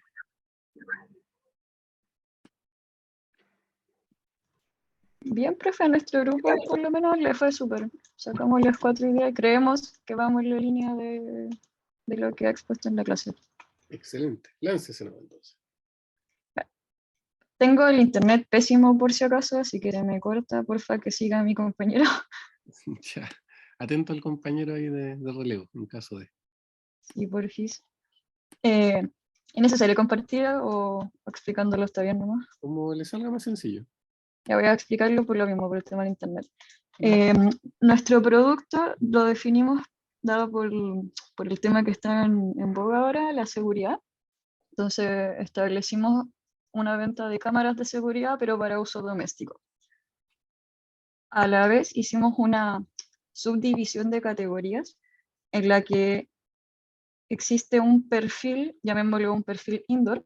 Bien, profe, a nuestro grupo por lo menos le fue súper. Sacamos las 4 ideas y creemos que vamos en la línea de lo que ha expuesto en la clase. Excelente. Láncese nomás, entonces. Tengo el internet pésimo por si acaso, así que me corta, porfa, que siga mi compañero. Ya. Atento al compañero ahí de relevo, en caso de. Y porfis. ¿Es necesario compartir o explicándolo está bien nomás? Como le salga más sencillo. Ya voy a explicarlo por lo mismo, por el tema del internet. Nuestro producto lo definimos dado por el tema que está en boga ahora, la seguridad. Entonces establecimos una venta de cámaras de seguridad, pero para uso doméstico. A la vez hicimos una subdivisión de categorías en la que existe un perfil, llamémoslo un perfil indoor,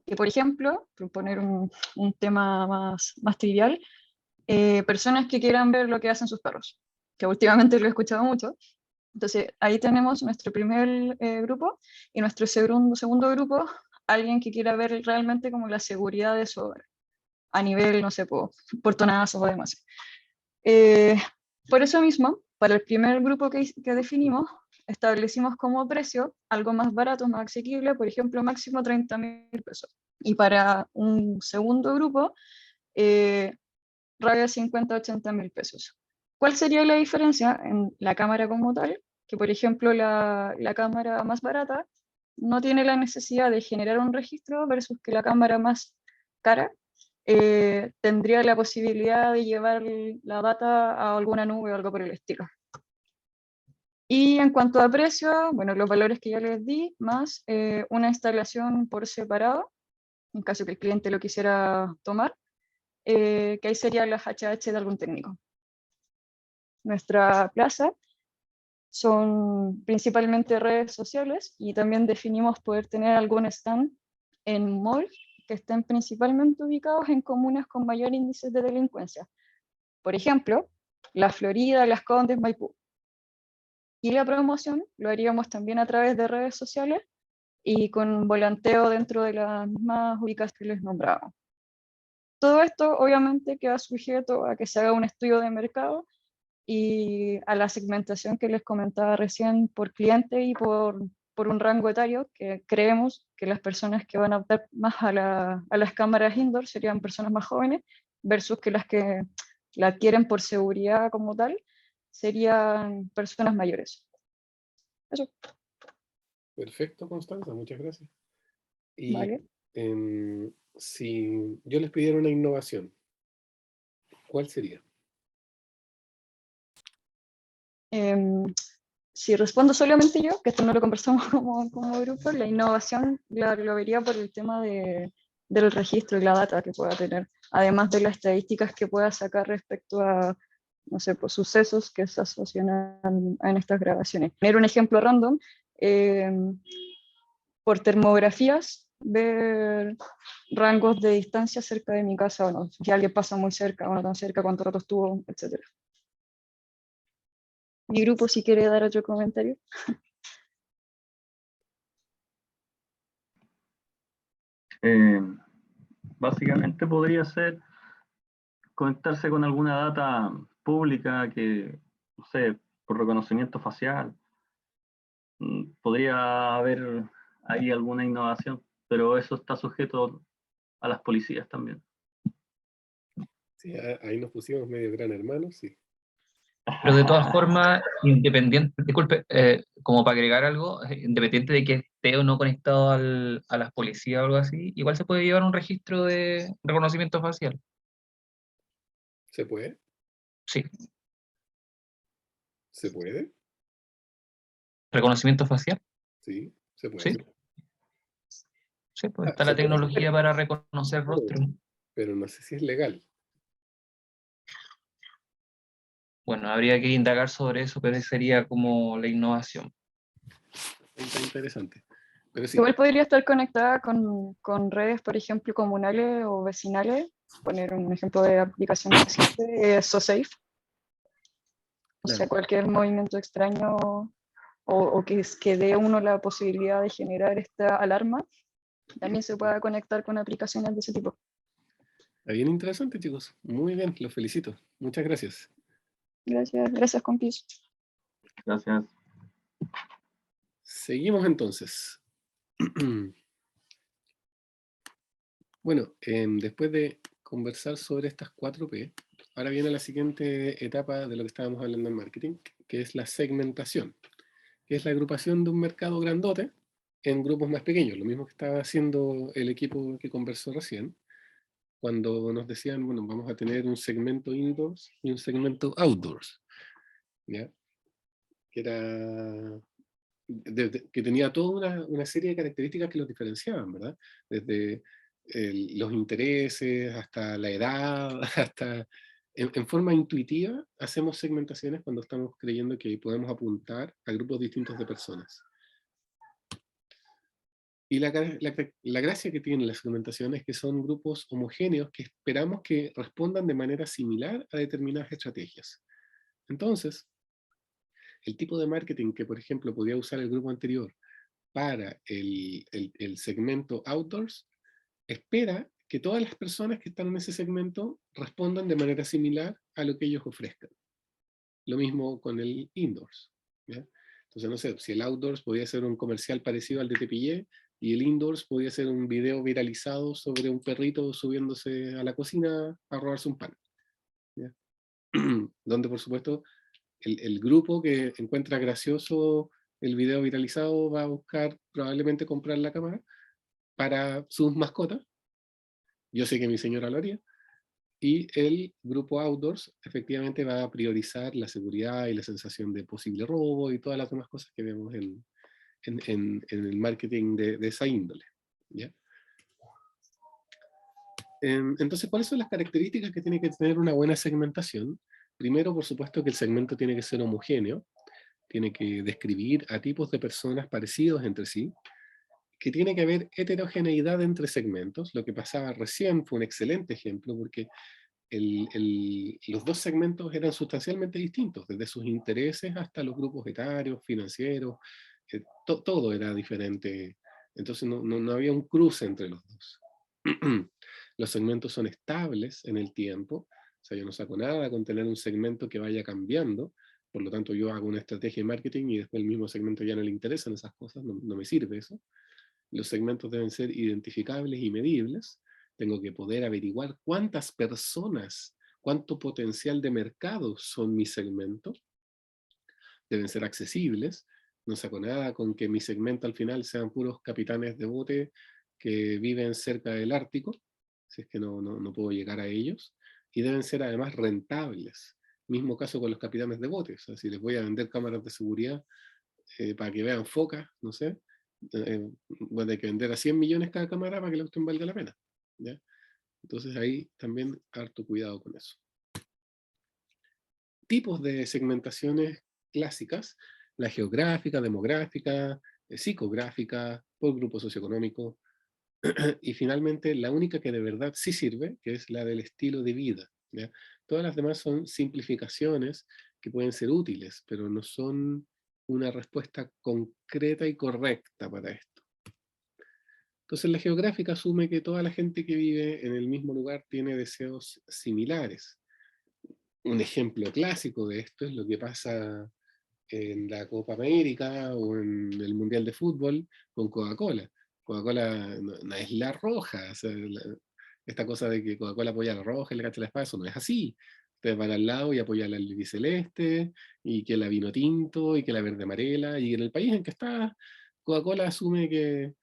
que por ejemplo, por poner un tema más trivial, personas que quieran ver lo que hacen sus perros, que últimamente lo he escuchado mucho. Entonces ahí tenemos nuestro primer grupo y nuestro segundo grupo, alguien que quiera ver realmente como la seguridad de su hogar, a nivel, no sé, por portonazos o demás. Por eso mismo, para el primer grupo que definimos, establecimos como precio algo más barato, más asequible, por ejemplo, máximo 30.000 pesos. Y para un segundo grupo, radio 50 80.000 pesos. ¿Cuál sería la diferencia en la cámara como tal? Que, por ejemplo, la cámara más barata no tiene la necesidad de generar un registro versus que la cámara más cara tendría la posibilidad de llevar la data a alguna nube o algo por el estilo. Y en cuanto a precio, bueno, los valores que ya les di, más una instalación por separado, en caso que el cliente lo quisiera tomar, que ahí serían las HH de algún técnico. Nuestra plaza son principalmente redes sociales y también definimos poder tener algún stand en mall que estén principalmente ubicados en comunas con mayor índice de delincuencia. Por ejemplo, La Florida, Las Condes, Maipú. Y la promoción lo haríamos también a través de redes sociales y con volanteo dentro de las mismas ubicaciones que les nombraba. Todo esto obviamente queda sujeto a que se haga un estudio de mercado y a la segmentación que les comentaba recién por cliente y por un rango etario, que creemos que las personas que van a optar más a las cámaras indoor serían personas más jóvenes, versus que las que la adquieren por seguridad como tal serían personas mayores. Eso, Perfecto, Constanza, muchas gracias. Y ¿vale? si yo les pidiera una innovación, ¿cuál sería? Si respondo solamente yo, que esto no lo conversamos como grupo, la innovación lo vería por el tema del registro y la data que pueda tener, además de las estadísticas que pueda sacar respecto a, no sé, pues, sucesos que se asocian en estas grabaciones. Tener un ejemplo random, por termografías, ver rangos de distancia cerca de mi casa o no, si alguien pasa muy cerca o no tan cerca, cuánto rato estuvo, etc. Mi grupo, si quiere dar otro comentario. Básicamente podría ser conectarse con alguna data pública que, no sé, por reconocimiento facial. Podría haber ahí alguna innovación, pero eso está sujeto a las policías también. Sí, ahí nos pusimos medio gran hermano, sí. Pero de todas formas, independiente, disculpe, como para agregar algo, independiente de que esté o no conectado a las policías o algo así, igual se puede llevar un registro de reconocimiento facial. ¿Se puede? Sí, ¿Se puede? reconocimiento facial, Sí, se puede. sí, Se puede. sí, pues Ah, está se la puede, tecnología para reconocer rostro. pero no sé si es legal. Bueno, habría que indagar sobre eso, pero esa sería como la innovación. Está interesante. Pero sí, Igual podría estar conectada con redes, por ejemplo, comunales o vecinales. Poner un ejemplo de aplicación que existe, es SoSafe. O sea, claro. cualquier movimiento extraño o que dé uno la posibilidad de generar esta alarma, también se pueda conectar con aplicaciones de ese tipo. Está bien interesante, chicos. Muy bien, los felicito. Muchas gracias. Gracias, compis. Gracias. Seguimos entonces. Bueno, después de conversar sobre estas 4P, ahora viene la siguiente etapa de lo que estábamos hablando en marketing, que es la segmentación, que es la agrupación de un mercado grandote en grupos más pequeños, lo mismo que estaba haciendo el equipo que conversó recién, cuando nos decían, bueno, vamos a tener un segmento indoors y un segmento outdoors, ¿ya? Que era... que tenía toda una serie de características que los diferenciaban, ¿verdad? Desde los intereses, hasta la edad, hasta... En forma intuitiva hacemos segmentaciones cuando estamos creyendo que podemos apuntar a grupos distintos de personas. Y la gracia que tiene la segmentación es que son grupos homogéneos que esperamos que respondan de manera similar a determinadas estrategias. Entonces, el tipo de marketing que, por ejemplo, podía usar el grupo anterior para el segmento outdoors, espera que todas las personas que están en ese segmento respondan de manera similar a lo que ellos ofrezcan. Lo mismo con el indoors, ¿ya? Entonces, no sé, si el outdoors podía ser un comercial parecido al de Tepillé, y el indoors podía ser un video viralizado sobre un perrito subiéndose a la cocina a robarse un pan, ¿ya? Donde, por supuesto, el grupo que encuentra gracioso el video viralizado va a buscar probablemente comprar la cámara para sus mascotas. Yo sé que mi señora lo haría. Y el grupo outdoors efectivamente va a priorizar la seguridad y la sensación de posible robo y todas las demás cosas que vemos en el marketing de esa índole, ¿ya? Entonces, ¿cuáles son las características que tiene que tener una buena segmentación? Primero, por supuesto, que el segmento tiene que ser homogéneo, tiene que describir a tipos de personas parecidos entre sí, que tiene que haber heterogeneidad entre segmentos. Lo que pasaba recién fue un excelente ejemplo, porque los dos segmentos eran sustancialmente distintos, desde sus intereses hasta los grupos etarios, financieros, todo era diferente. Entonces no había un cruce entre los dos. Los segmentos son estables en el tiempo, o sea, yo no saco nada con tener un segmento que vaya cambiando, por lo tanto yo hago una estrategia de marketing y después el mismo segmento ya no le interesan esas cosas, no me sirve eso. Los segmentos deben ser identificables y medibles. Tengo que poder averiguar cuántas personas, cuánto potencial de mercado son mis segmentos. Deben ser accesibles. No saco nada con que mi segmento al final sean puros capitanes de bote que viven cerca del Ártico, si es que no puedo llegar a ellos. Y deben ser además rentables. Mismo caso con los capitanes de bote. O sea, si les voy a vender cámaras de seguridad para que vean focas, no sé, voy a tener que vender a 100 millones cada cámara para que la cuestión valga la pena, ¿ya? Entonces ahí también harto cuidado con eso. Tipos de segmentaciones clásicas: la geográfica, demográfica, psicográfica, por grupo socioeconómico, y finalmente la única que de verdad sí sirve, que es la del estilo de vida, ¿ya? Todas las demás son simplificaciones que pueden ser útiles, pero no son una respuesta concreta y correcta para esto. Entonces la geográfica asume que toda la gente que vive en el mismo lugar tiene deseos similares. Un ejemplo clásico de esto es lo que pasa en la Copa América o en el Mundial de Fútbol con Coca-Cola. Coca-Cola no es la roja, o sea, esta cosa de que Coca-Cola apoya a la roja y le cacha la espada, eso no es así. Ustedes van al lado y apoyan la albiceleste, y que la vino tinto, y que la verde amarela, y en el país en que está, Coca-Cola asume que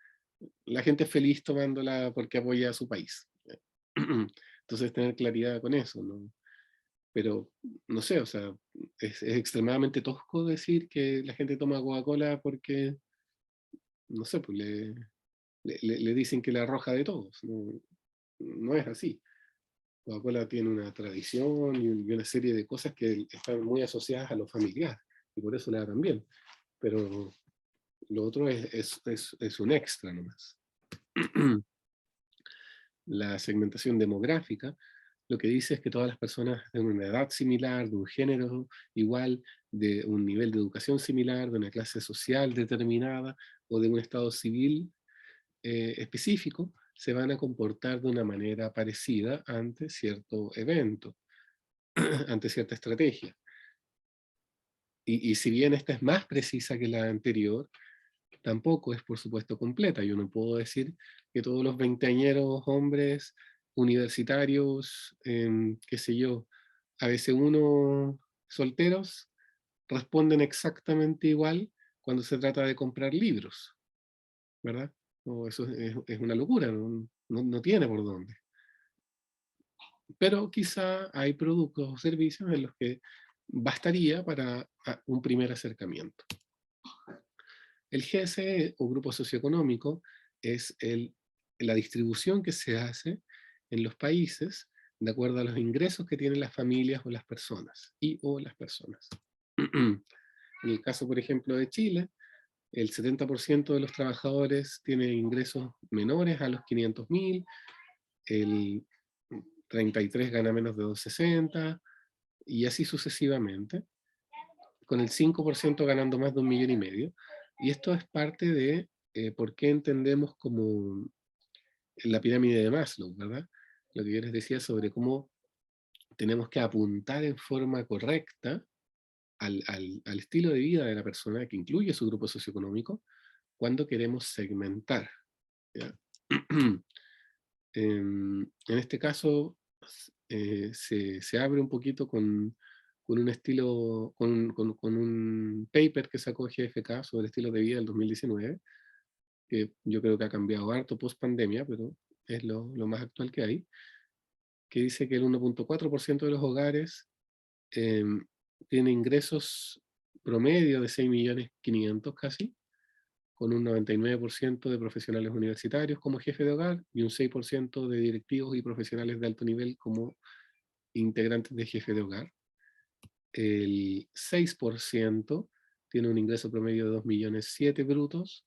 la gente es feliz tomándola porque apoya a su país. Entonces tener claridad con eso, ¿no? Pero no sé, o sea, es extremadamente tosco decir que la gente toma Coca-Cola porque, no sé, pues le dicen que la roja de todos. No es así. Coca-Cola tiene una tradición y una serie de cosas que están muy asociadas a lo familiar, y por eso le da tan bien. Pero lo otro es un extra nomás. La segmentación demográfica lo que dice es que todas las personas de una edad similar, de un género igual, de un nivel de educación similar, de una clase social determinada o de un estado civil específico, se van a comportar de una manera parecida ante cierto evento, ante cierta estrategia. Y si bien esta es más precisa que la anterior, tampoco es por supuesto completa. Yo no puedo decir que todos los veinteañeros hombres universitarios, qué sé yo, a veces uno solteros, responden exactamente igual cuando se trata de comprar libros, ¿verdad? No, eso es una locura, no tiene por dónde. Pero quizá hay productos o servicios en los que bastaría para un primer acercamiento. El GSE o grupo socioeconómico es la distribución que se hace en los países de acuerdo a los ingresos que tienen las familias o las personas, o las personas. En el caso, por ejemplo, de Chile, el 70% de los trabajadores tiene ingresos menores a los 500.000, el 33% gana menos de 260, y así sucesivamente, con el 5% ganando más de 1,5 millones. Y esto es parte de por qué entendemos como la pirámide de Maslow, ¿verdad? Lo que yo les decía sobre cómo tenemos que apuntar en forma correcta al estilo de vida de la persona, que incluye su grupo socioeconómico, cuando queremos segmentar, ¿ya? En este caso, se abre un poquito con un estilo, con un paper que sacó GFK sobre estilo de vida del 2019, que yo creo que ha cambiado harto post pandemia, pero es lo más actual que hay, que dice que el 1,4% de los hogares tiene ingresos promedio de 6.500.000 casi, con un 99% de profesionales universitarios como jefe de hogar y un 6% de directivos y profesionales de alto nivel como integrantes de jefe de hogar. El 6% tiene un ingreso promedio de 2.700.000 brutos,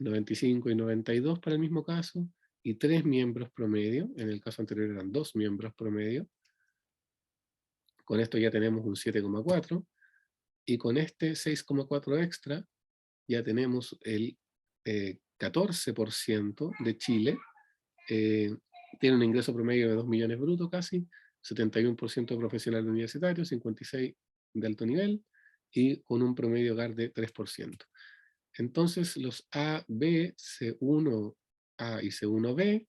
95 y 92 para el mismo caso, y 3 miembros promedio, en el caso anterior eran 2 miembros promedio. Con esto ya tenemos un 7,4, y con este 6,4 extra ya tenemos el 14% de Chile, tiene un ingreso promedio de 2 millones brutos casi, 71% de profesionales universitarios, 56% de alto nivel, y con un promedio hogar de 3%. Entonces los A, B, C1A y C1B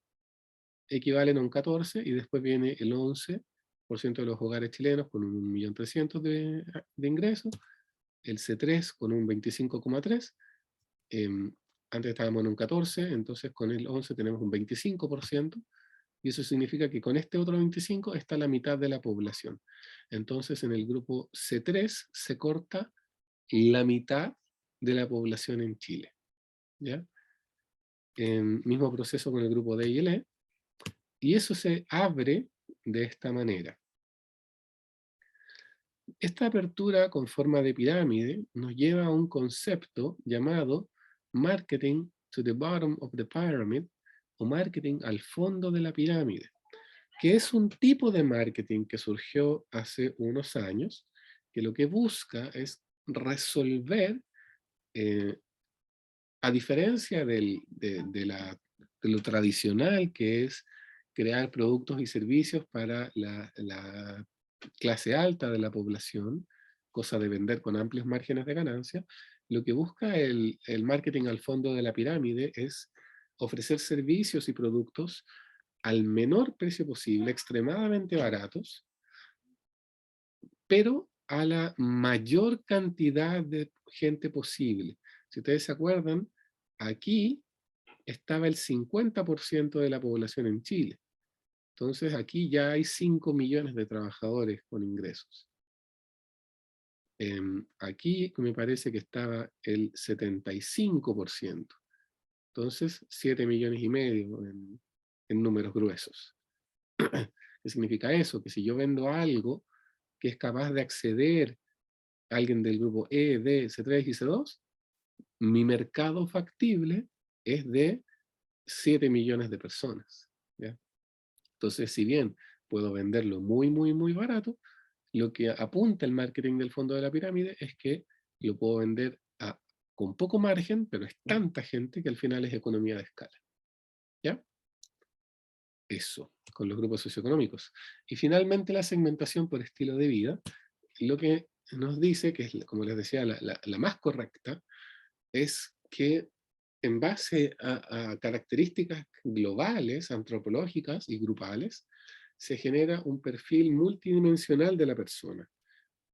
equivalen a un 14, y después viene el 11% de los hogares chilenos con 1.300.000 de ingresos, el C3 con un 25,3%, antes estábamos en un 14, entonces con el 11 tenemos un 25%, y eso significa que con este otro 25 está la mitad de la población. Entonces en el grupo C3 se corta la mitad de la población en Chile, ¿ya? Mismo proceso con el grupo D y el E, y eso se abre de esta manera. Esta apertura con forma de pirámide nos lleva a un concepto llamado marketing to the bottom of the pyramid, o marketing al fondo de la pirámide, que es un tipo de marketing que surgió hace unos años, que lo que busca es resolver, a diferencia de lo tradicional, que es crear productos y servicios para la clase alta de la población, cosa de vender con amplios márgenes de ganancia, lo que busca el marketing al fondo de la pirámide es ofrecer servicios y productos al menor precio posible, extremadamente baratos, pero a la mayor cantidad de gente posible. Si ustedes se acuerdan, aquí estaba el 50% de la población en Chile. Entonces aquí ya hay 5 millones de trabajadores con ingresos. Aquí me parece que estaba el 75%. Entonces 7,5 millones en números gruesos. ¿Qué significa eso? Que si yo vendo algo que es capaz de acceder a alguien del grupo E, D, C3 y C2, mi mercado factible es de 7 millones de personas, ¿ya? Entonces, si bien puedo venderlo muy, muy, muy barato. Lo que apunta el marketing del fondo de la pirámide es que lo puedo vender con poco margen, pero es tanta gente que al final es economía de escala. ¿Ya? Eso, con los grupos socioeconómicos. Y finalmente la segmentación por estilo de vida, lo que nos dice, que es, como les decía, la más correcta, es que en base a características globales, antropológicas y grupales, se genera un perfil multidimensional de la persona,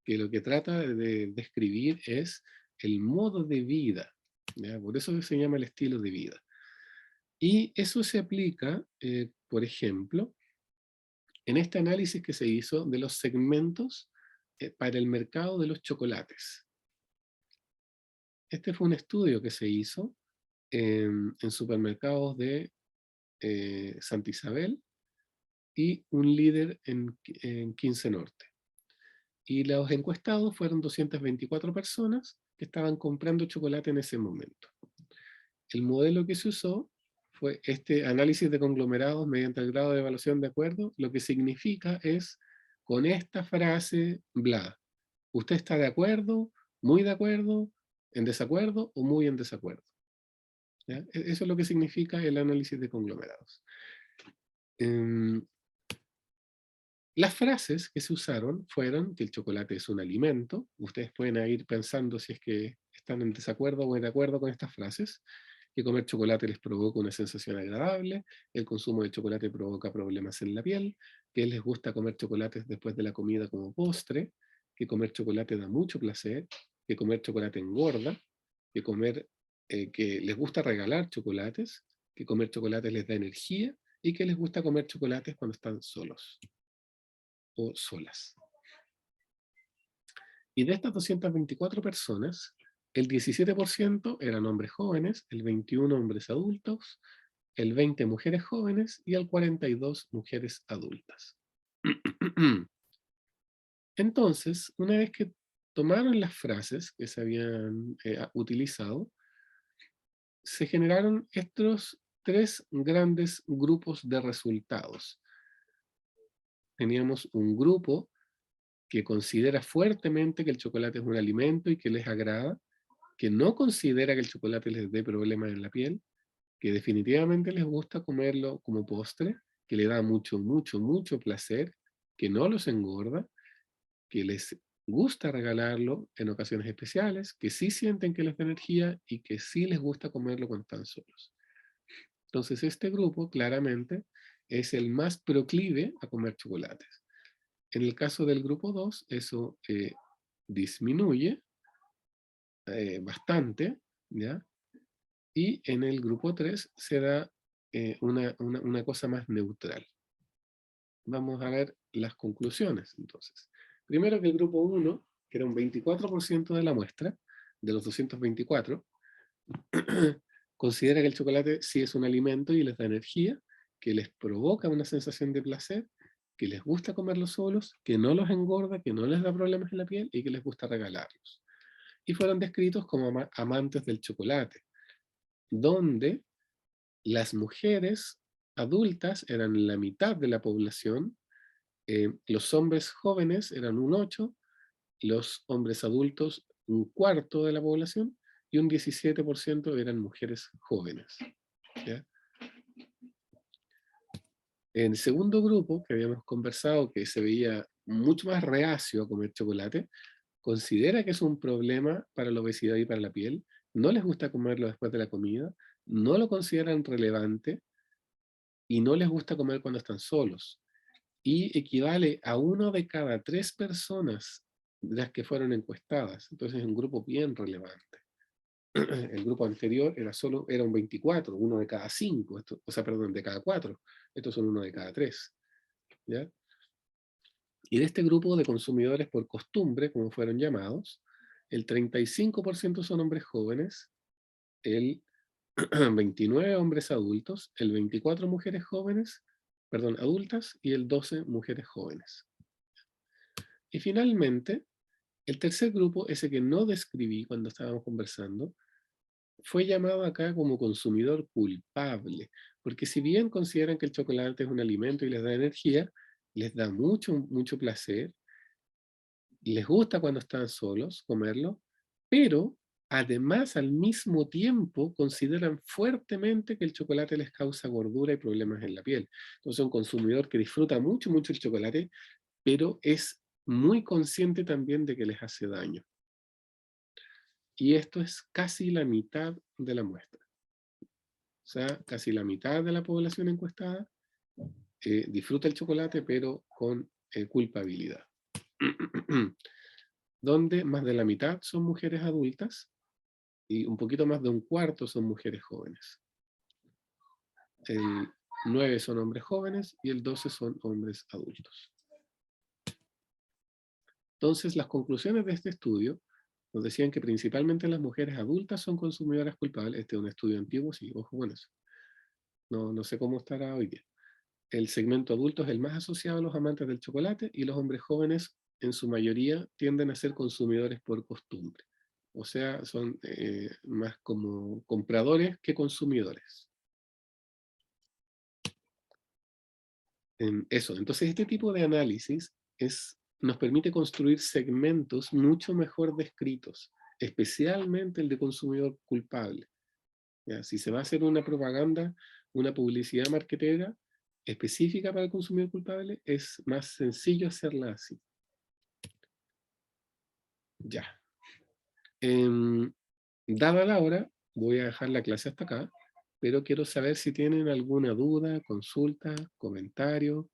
que lo que trata de describir es el modo de vida, ¿ya? Por eso se llama el estilo de vida. Y eso se aplica, por ejemplo, en este análisis que se hizo de los segmentos para el mercado de los chocolates. Este fue un estudio que se hizo en supermercados de Santa Isabel y un líder en 15 Norte. Y los encuestados fueron 224 personas que estaban comprando chocolate en ese momento. El modelo que se usó fue este análisis de conglomerados mediante el grado de evaluación de acuerdo. Lo que significa es, con esta frase, bla, ¿usted está de acuerdo, muy de acuerdo, en desacuerdo o muy en desacuerdo? ¿Ya? Eso es lo que significa el análisis de conglomerados. Las frases que se usaron fueron que el chocolate es un alimento. Ustedes pueden ir pensando si es que están en desacuerdo o de acuerdo con estas frases. Que comer chocolate les provoca una sensación agradable, el consumo de chocolate provoca problemas en la piel, que les gusta comer chocolates después de la comida como postre, que comer chocolate da mucho placer, que comer chocolate engorda, que les gusta regalar chocolates, que comer chocolates les da energía y que les gusta comer chocolates cuando están solos o solas. Y de estas 224 personas, el 17% eran hombres jóvenes, el 21% hombres adultos, el 20% mujeres jóvenes y el 42% mujeres adultas. Entonces, una vez que tomaron las frases que se habían utilizado, se generaron estos 3 grandes grupos de resultados. Teníamos un grupo que considera fuertemente que el chocolate es un alimento y que les agrada, que no considera que el chocolate les dé problemas en la piel, que definitivamente les gusta comerlo como postre, que le da mucho, mucho, mucho placer, que no los engorda, que les gusta regalarlo en ocasiones especiales, que sí sienten que les da energía y que sí les gusta comerlo cuando están solos. Entonces este grupo claramente es el más proclive a comer chocolates. En el caso del grupo 2, eso disminuye bastante, ¿ya? Y en el grupo 3 se da una cosa más neutral. Vamos a ver las conclusiones, entonces. Primero que el grupo 1, que era un 24% de la muestra, de los 224, considera que el chocolate sí es un alimento y les da energía, que les provoca una sensación de placer, que les gusta comerlos solos, que no los engorda, que no les da problemas en la piel y que les gusta regalarlos. Y fueron descritos como amantes del chocolate, donde las mujeres adultas eran la mitad de la población, los hombres jóvenes eran un 8%, los hombres adultos un cuarto de la población, y un 17% eran mujeres jóvenes. ¿Ya? En el segundo grupo, que habíamos conversado, que se veía mucho más reacio a comer chocolate, considera que es un problema para la obesidad y para la piel, no les gusta comerlo después de la comida, no lo consideran relevante y no les gusta comer cuando están solos. Y equivale a 1 de cada 3 personas de las que fueron encuestadas. Entonces es un grupo bien relevante. El grupo anterior era un 24, 1 de cada 5, de cada 4. Estos son 1 de cada 3. ¿Ya? Y de este grupo de consumidores por costumbre, como fueron llamados, el 35% son hombres jóvenes, el 29% hombres adultos, el 24% mujeres jóvenes, adultas, y el 12% mujeres jóvenes. Y finalmente, el tercer grupo, ese que no describí cuando estábamos conversando, fue llamado acá como consumidor culpable, porque si bien consideran que el chocolate es un alimento y les da energía, les da mucho placer, les gusta cuando están solos comerlo, pero además al mismo tiempo consideran fuertemente que el chocolate les causa gordura y problemas en la piel. Entonces un consumidor que disfruta mucho el chocolate, pero es muy consciente también de que les hace daño. Y esto es casi la mitad de la muestra. O sea, casi la mitad de la población encuestada disfruta el chocolate, pero con culpabilidad. Donde más de la mitad son mujeres adultas y un poquito más de un cuarto son mujeres jóvenes. El 9 son hombres jóvenes y el 12 son hombres adultos. Entonces, las conclusiones de este estudio nos decían que principalmente las mujeres adultas son consumidoras culpables. Este es un estudio antiguo, sí, ojo con eso. No sé cómo estará hoy día. El segmento adulto es el más asociado a los amantes del chocolate y los hombres jóvenes, en su mayoría, tienden a ser consumidores por costumbre. O sea, son más como compradores que consumidores. Eso, entonces este tipo de análisis nos permite construir segmentos mucho mejor descritos, especialmente el de consumidor culpable. ¿Ya? Si se va a hacer una propaganda, una publicidad marketera específica para el consumidor culpable, es más sencillo hacerla así. Ya. Dada la hora, voy a dejar la clase hasta acá, pero quiero saber si tienen alguna duda, consulta, comentario.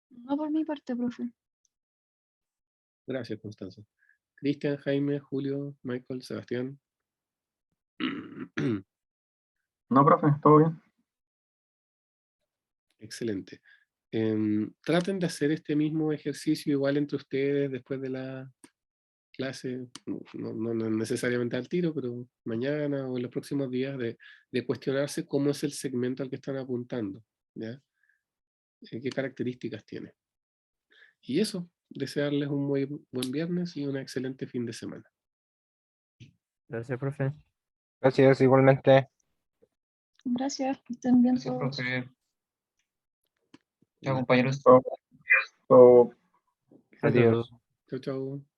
No por mi parte, profe. Gracias, Constanza. Cristian, Jaime, Julio, Michael, Sebastián. No, profe, todo bien. Excelente. Traten de hacer este mismo ejercicio igual entre ustedes después de la clase, no necesariamente al tiro, pero mañana o en los próximos días, de cuestionarse cómo es el segmento al que están apuntando, ¿ya? ¿Qué características tiene? Y eso, desearles un muy buen viernes y un excelente fin de semana. Gracias, profe. Gracias, igualmente. Gracias, que estén bien Gracias, todos. profe. Chao, compañeros. Todo Gracias a todos. Adiós. Chau, chau.